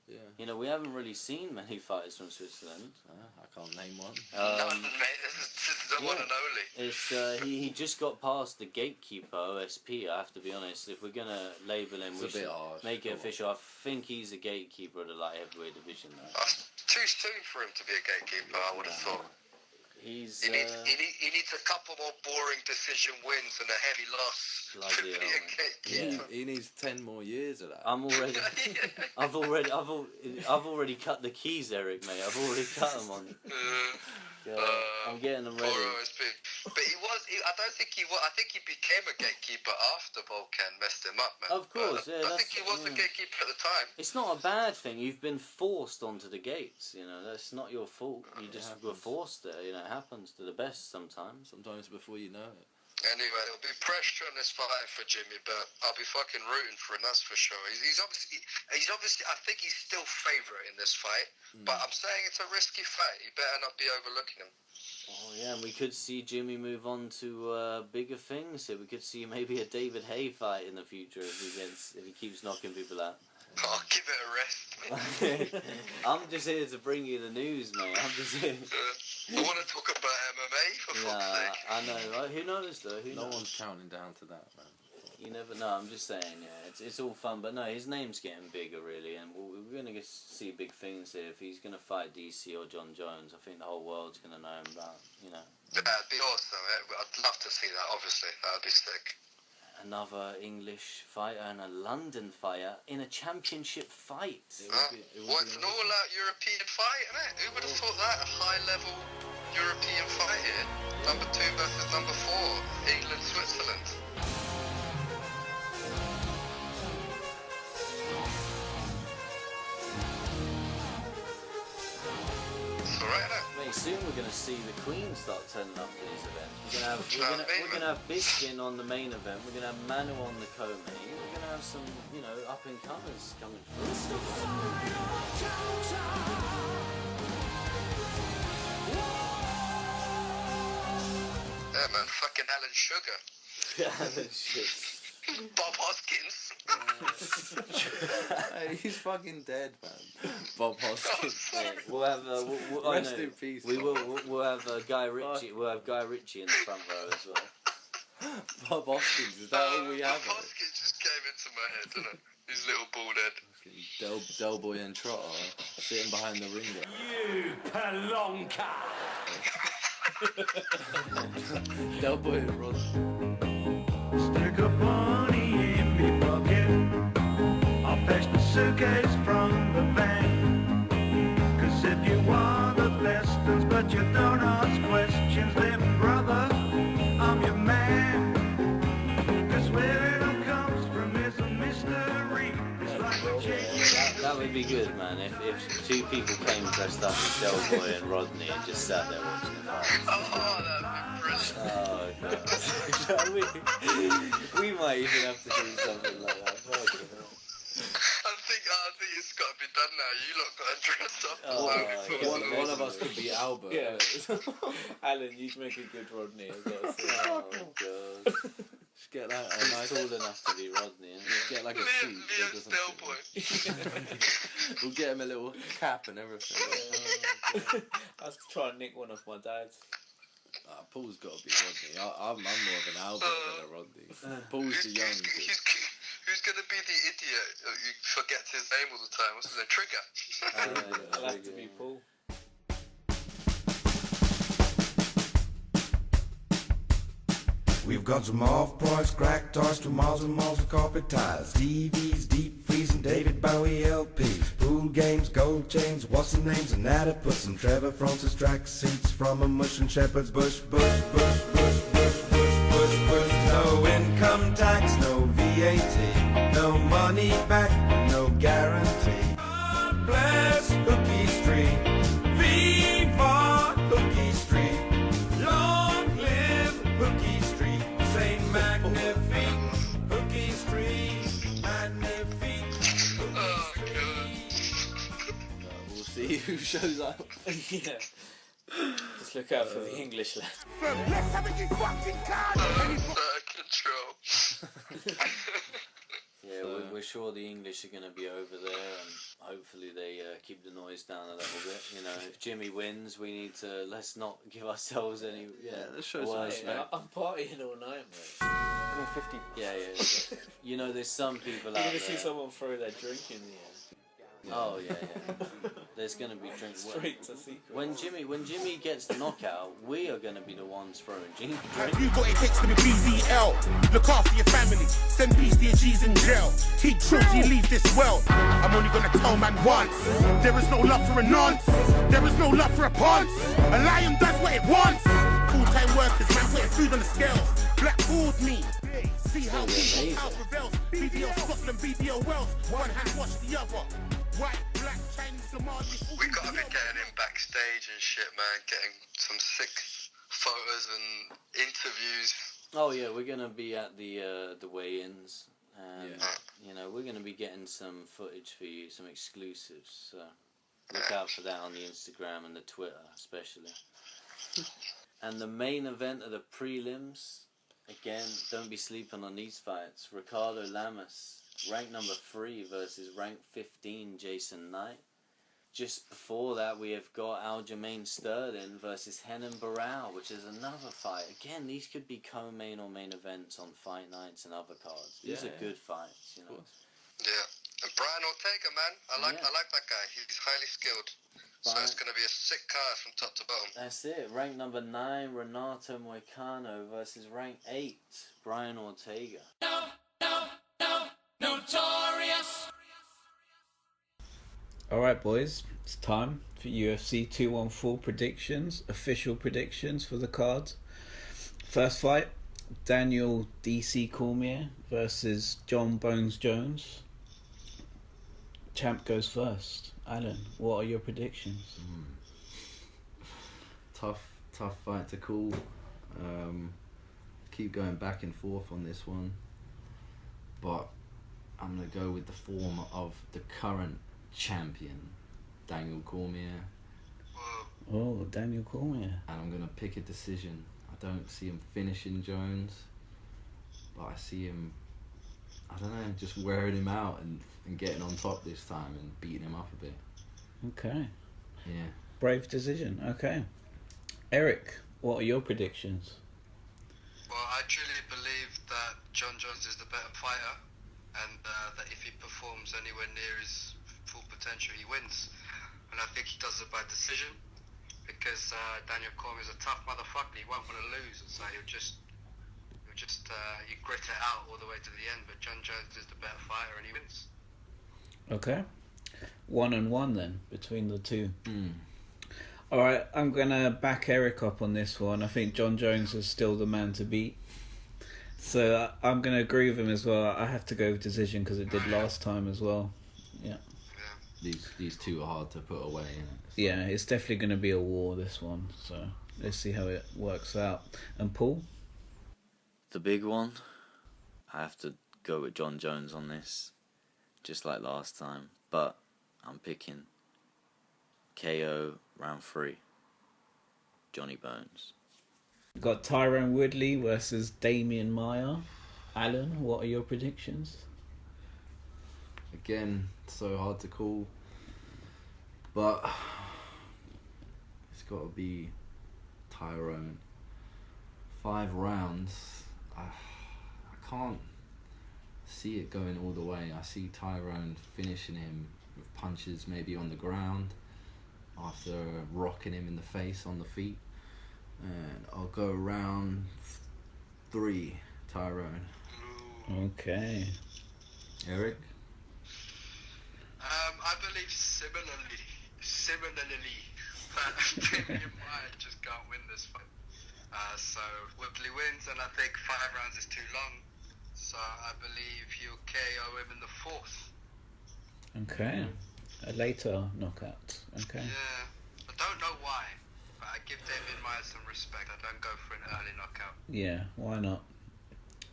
Yeah. You know, we haven't really seen many fighters from Switzerland. I can't name one. None, mate. This is the one and only. It's he just got past the gatekeeper, OSP, I have to be honest. If we're going to label him, we should make it official. I think he's a gatekeeper of the light heavyweight division now. Too soon for him to be a gatekeeper, I would have thought. He needs a couple more boring decision wins and a heavy loss to be a gatekeeper. He needs 10 more years of that. I've already cut the keys, Eric, mate. I've already cut them on. I'm getting them ready. But I don't think he was. I think he became a gatekeeper after Volkan messed him up, man. Of course, I think he was the gatekeeper at the time. It's not a bad thing. You've been forced onto the gates. You know, that's not your fault. You just were forced there. You know, it happens to the best sometimes. Sometimes before you know it. Anyway, there'll be pressure on this fight for Jimmy, but I'll be fucking rooting for him, that's for sure. He's obviously, I think he's still favourite in this fight, but I'm saying it's a risky fight. You better not be overlooking him. Oh yeah, and we could see Jimmy move on to bigger things. So we could see maybe a David Haye fight in the future if he keeps knocking people out. Oh, give it a rest. I'm just here to bring you the news, mate. I'm just here. I want to talk about MMA for fuck's sake. I know. Right? Who knows though? Who knows? No one's counting down to that, man. You never know. I'm just saying, yeah, it's all fun, but no, his name's getting bigger, really, and we're gonna see big things here. If he's gonna fight DC or John Jones, I think the whole world's gonna know him about, you know. That'd be awesome. I'd love to see that. Obviously, that'd be sick. Another English fighter and a London fighter in a championship fight. Well, it's an all-out European fight, isn't it? Who would have thought that? A high-level European fight here. Number 2 versus number 4. England, Switzerland. It's alright, isn't it? Mate, soon we're gonna see the Queen start turning up for these events. We're gonna have Biskin on the main event. We're gonna have Manuwa on the co-main. We're gonna have some, you know, up and comers coming through. Yeah, man, fucking Alan Sugar. Alan Sugar. Bob Hoskins. Hey, he's fucking dead, man. Bob Hoskins. We'll have rest in peace. We'll have Guy Ritchie. We'll have Guy Ritchie in the front row as well. Bob Hoskins, is that all we have? Bob Hoskins just came into my head, didn't it? His little bald head. Del Boy and Trotter sitting behind the ringer. You pelonka! Del Boy and Rod. Stick a bunny in me pocket. I'll fetch the suitcase from the bank. 'Cause if you want the lessons but you don't ask questions, then brother, I'm your man. 'Cause where it all comes from is a mystery. It's like a That would be good, man. If 2 people came dressed up as Del Boy and Rodney and just sat there watching the fight. Oh, that'd be brilliant. Oh, God. we might even have to do something like that. I think it's got to be done now. You lot got to dress up. One of us could be Albert. Yeah. Alan, you'd make a good Rodney. I've got to say. Oh, God. Just get that. He's tall enough to be Rodney. Get like a suit. We'll get him a little cap and everything. I was trying to nick one off my dad's. Paul's got to be Rodney. I'm more of an Albert than a Rodney. Paul's the young kid. Who's going to be the idiot? You forget his name all the time. What's his name? Trigger. I'll have to be Paul. We've got some off-price crack toys to miles and miles of carpet tiles, TVs, deep freezing David Bowie LPs, pool games, gold chains, what's the names, and now to put some Trevor Francis track seats from a mush and shepherd's bush. No income tax, no VAT, no money back, no guarantee. God bless Hookie Street, viva Hookie Street, long live Hookie Street, Saint Magnifique, Hookie Street, Magnifique, Hookie Street. We'll see who shows up. Yeah. Just look out for the English lad. Let's have a fucking card! Control. Yeah, we're sure the English are going to be over there, and hopefully they keep the noise down a little bit. You know, if Jimmy wins, we need to let's not give ourselves any. Yeah, let's show some respect. I'm partying all night, mate. I'm 50. Yeah. You know, there's some people You're out gonna there. see someone throw their drink in the air. Oh yeah. There's gonna be drinks. Straight to secret. When Jimmy gets the knockout, we are gonna be the ones throwing drinks. Have you got it takes to be BBL? Look after your family. Send peace to your G's in jail. Keep true till you leave this world. I'm only gonna tell man once. There is no love for a nonce. There is no love for a ponce. A lion does what it wants. Full-time workers, man, putting food on the scales. Blackballed me. See how people out prevails. BBL Scotland, BBL Wales. One hand wash the other. White, black, Chinese, Somali. We gotta be getting him backstage and shit, man. Getting some sick photos and interviews. Oh yeah, we're gonna be at the weigh-ins, and you know we're gonna be getting some footage for you, some exclusives. So look out for that on the Instagram and the Twitter, especially. And the main event of the prelims, again, don't be sleeping on these fights. Ricardo Lamas ranked number 3 versus ranked 15 Jason Knight. Just before that, we have got Aljamain Sterling versus Renan Barão, which is another fight. Again, these could be co-main or main events on fight nights and other cards. These are good fights, you know. Yeah, and Brian Ortega, man, I like that guy. He's highly skilled. So it's going to be a sick card from top to bottom. That's it. Rank number 9, Renato Moicano versus rank 8, Brian Ortega. Notorious. Alright boys, it's time for UFC 214 predictions, official predictions for the cards. First fight, Daniel DC Cormier versus John Bones Jones. Champ goes first. Alan, what are your predictions? Tough fight to call. Keep going back and forth on this one, but I'm going to go with the form of the current champion, Daniel Cormier. Oh, Daniel Cormier. And I'm going to pick a decision. I don't see him finishing Jones, but I see him, I don't know, just wearing him out and getting on top this time and beating him up a bit. Okay. Yeah. Brave decision. Okay. Eric, what are your predictions? Well, I truly believe that John Jones is the better fighter, and that if he performs anywhere near his full potential, he wins. And I think he does it by decision, because Daniel Cormier is a tough motherfucker. He won't want to lose, so he'll just grit it out all the way to the end. But John Jones is the better fighter, and he wins. Okay. 1-1 then between the two. Alright, I'm gonna back Eric up on this one. I think John Jones is still the man to beat, so I'm gonna agree with him as well. I have to go with decision because it did last time as well. Yeah. These two are hard to put away. Yeah, it's definitely gonna be a war, this one. So let's see how it works out. And Paul? The big one, I have to go with John Jones on this, just like last time. But I'm picking KO round 3, Johnny Bones. We've got Tyron Woodley versus Demian Maia. Alan, what are your predictions? Again, so hard to call, but it's got to be Tyron. 5 rounds. I can't see it going all the way. I see Tyron finishing him with punches maybe on the ground after rocking him in the face on the feet. And I'll go round 3, Tyron. Okay. Eric? I believe similarly, but Demian Maia just can't win this fight. So Woodley wins, and I think 5 rounds is too long. So I believe he'll KO him in the 4th. Okay. A later knockout. Okay. Yeah. I don't know why, but I give Demian Maia some respect. I don't go for an early knockout. Yeah, why not?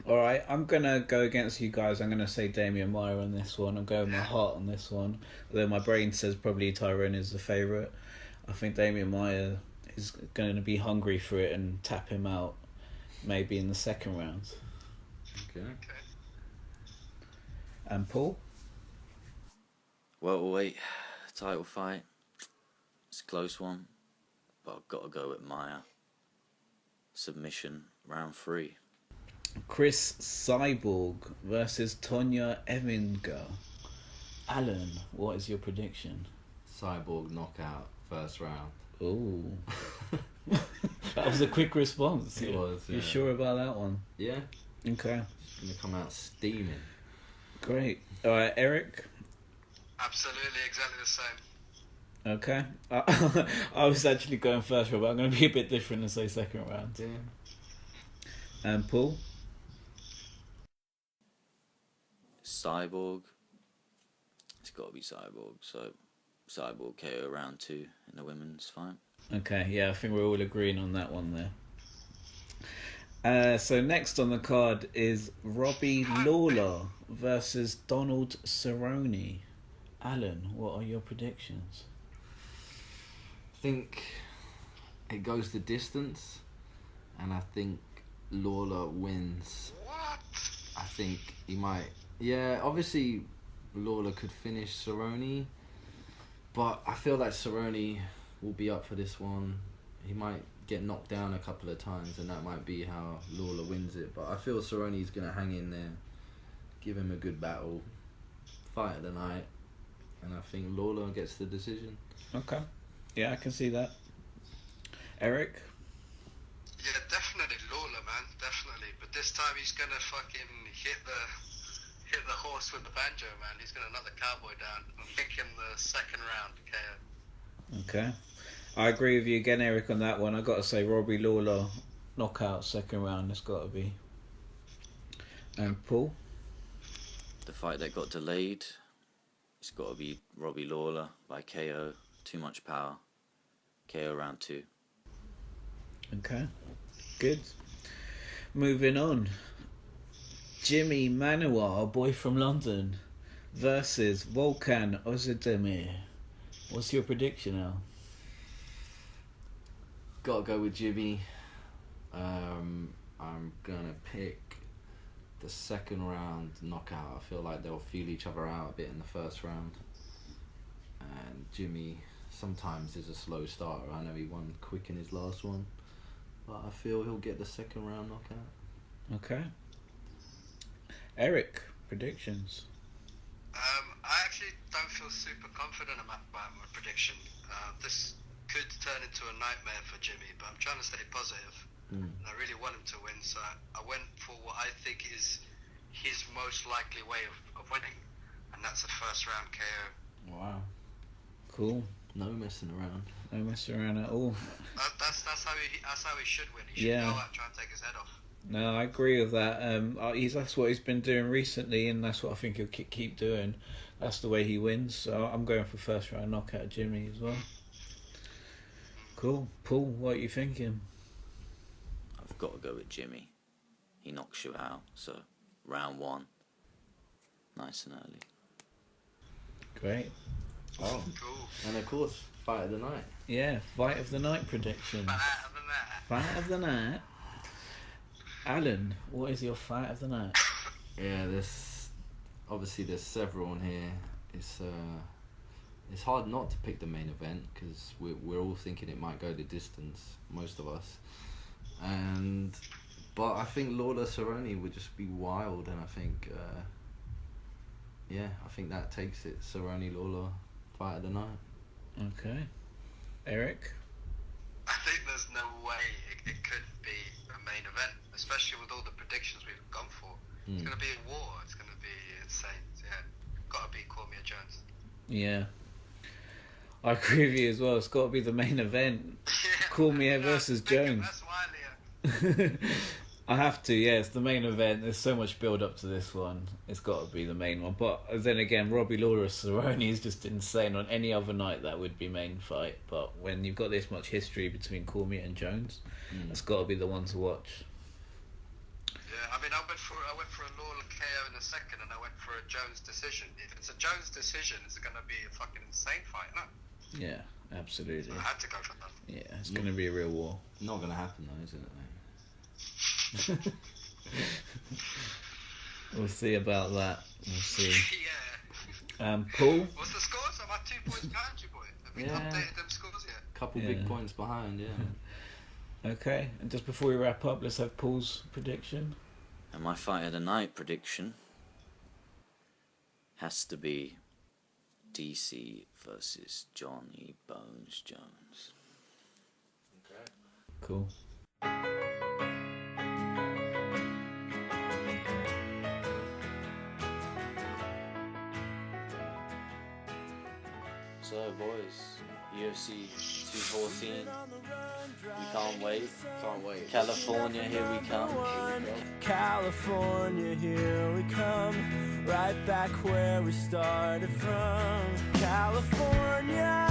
Alright, I'm going to go against you guys. I'm going to say Demian Maia on this one. I'm going with my heart on this one. Although my brain says probably Tyron is the favourite. I think Demian Maia is going to be hungry for it and tap him out maybe in the 2nd round. Okay. And Paul? Welterweight title fight. It's a close one, but I've got to go with Maia. Submission round 3. Chris Cyborg versus Tonya Evinger. Alan, what is your prediction? Cyborg knockout, 1st round. Ooh. That was a quick response. It was, yeah. You sure about that one? Yeah. Okay. It's going to come out steaming. Great. Alright, Eric? Absolutely, exactly the same. Okay. I was actually going 1st round, but I'm going to be a bit different and say 2nd round. Yeah. And Paul? Cyborg. It's got to be Cyborg. So Cyborg KO round 2 in the women's fight. Okay, yeah, I think we're all agreeing on that one there. So next on the card is Robbie Lawler versus Donald Cerrone. Alan, what are your predictions? I think it goes the distance, and I think Lawler wins. What? I think he might Yeah, obviously Lawler could finish Cerrone, but I feel like Cerrone will be up for this one. He might get knocked down a couple of times, and that might be how Lawler wins it. But I feel Cerrone's going to hang in there, give him a good battle, fight of the night, and I think Lawler gets the decision. Okay. Yeah, I can see that. Eric? Yeah, definitely Lawler, man, definitely. But this time he's gonna fucking hit the horse with the banjo, man. He's gonna knock the cowboy down. I'm thinking the second round KO. Okay. I agree with you again, Eric, on that one. I got to say, Robbie Lawler, knockout, second round. It's got to be. And Paul? The fight that got delayed, it's got to be Robbie Lawler by KO. Too much power. KO round 2. Okay. Good. Moving on. Jimmy Manuwa, a boy from London, versus Volkan Oezdemir. What's your prediction, Al? Gotta go with Jimmy. I'm gonna pick the second round knockout. I feel like they'll feel each other out a bit in the first round. And Jimmy sometimes is a slow starter. I know he won quick in his last one, but I feel he'll get the second round knockout. Okay. Eric, predictions? I actually don't feel super confident about my prediction. This could turn into a nightmare for Jimmy, but I'm trying to stay positive. And I really want him to win, so I went for what I think is his most likely way of winning, and that's a first round KO. Wow. Cool. No messing around. No messing around at all. That's how he should win. He should go out and try and take his head off. No, I agree with that. That's what he's been doing recently, and that's what I think he'll keep doing. That's the way he wins. So I'm going for first round knockout Jimmy as well. Cool. Paul, what are you thinking? I've got to go with Jimmy. He knocks you out, so round 1. Nice and early. Great. Oh, cool. And of course, fight of the night. Yeah, fight of the night prediction. Fight of the night. Alan, what is your fight of the night? Yeah, there's several on here. It's hard not to pick the main event because we're all thinking it might go the distance, most of us. But I think Lawler Cerrone would just be wild, and I think I think that takes it. Cerrone Lawler fight of the night. Okay. Eric? I think there's no way it could be a main event, especially with all the predictions we've gone for. It's going to be a war. It's going to be insane. Yeah, got to be Cormier Jones. Yeah. I agree with you as well. It's got to be the main event. Cormier versus Jones. I have to, yeah. It's the main event. There's so much build up to this one. It's got to be the main one. But then again, Robbie Lawler Cerrone is just insane. On any other night, that would be main fight. But when you've got this much history between Cormier and Jones, it's got to be the one to watch. Yeah, I mean, I went for a Lawler KO in the second, and I went for a Jones decision. If it's a Jones decision, it's going to be a fucking insane fight, no? Yeah, absolutely. I had to go for that. Yeah, it's going to be a real war. Not going to happen though, is it? We'll see about that. We'll see. Yeah. Paul? What's the scores? I'm at 2 points behind you, boy. Have we updated them scores yet? Couple big points behind, yeah. Okay, and just before we wrap up, let's have Paul's prediction. And my fight of the night prediction has to be DC versus Johnny Bones Jones. Okay. Cool. So boys, UFC 214, we can't wait. Can't wait. California, here we come. California, here we come. Right back where we started from. California.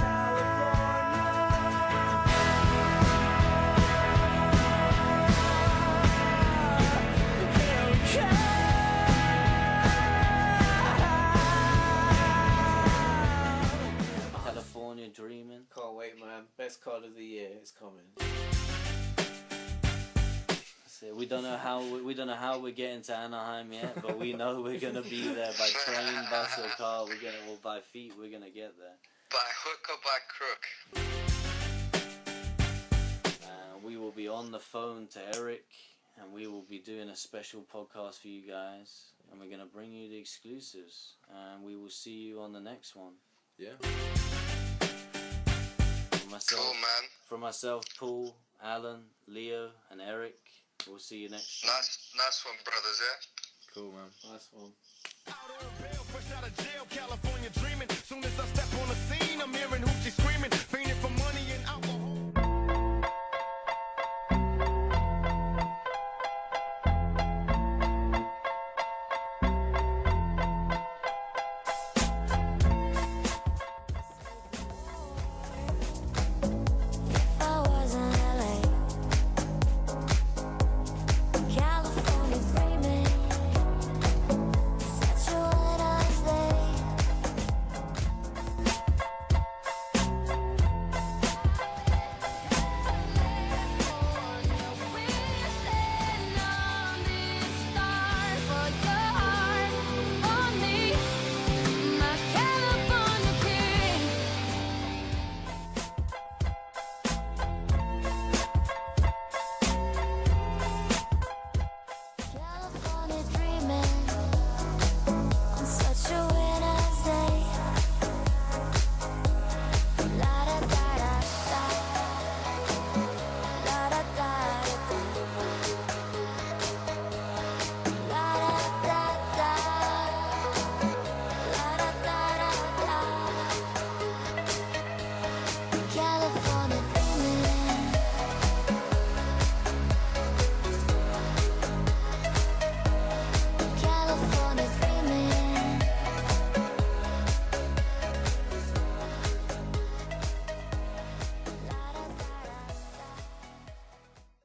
California dreaming. Can't wait, man. Best card of the year is coming. That's it. We don't know how we're getting to Anaheim yet, but we know we're gonna be there by train, bus, or car. Or by feet. We're gonna get there. By hook or by crook. We will be on the phone to Eric, and we will be doing a special podcast for you guys, and we're gonna bring you the exclusives, and we will see you on the next one. Yeah. From myself, Paul, Alan, Leo, and Eric. We'll see you next time. Nice one, brothers, yeah? Cool, man. Nice one. Fresh out of jail, California dreaming. Soon as I step on the scene, I'm hearing hoochie screaming. Fiending for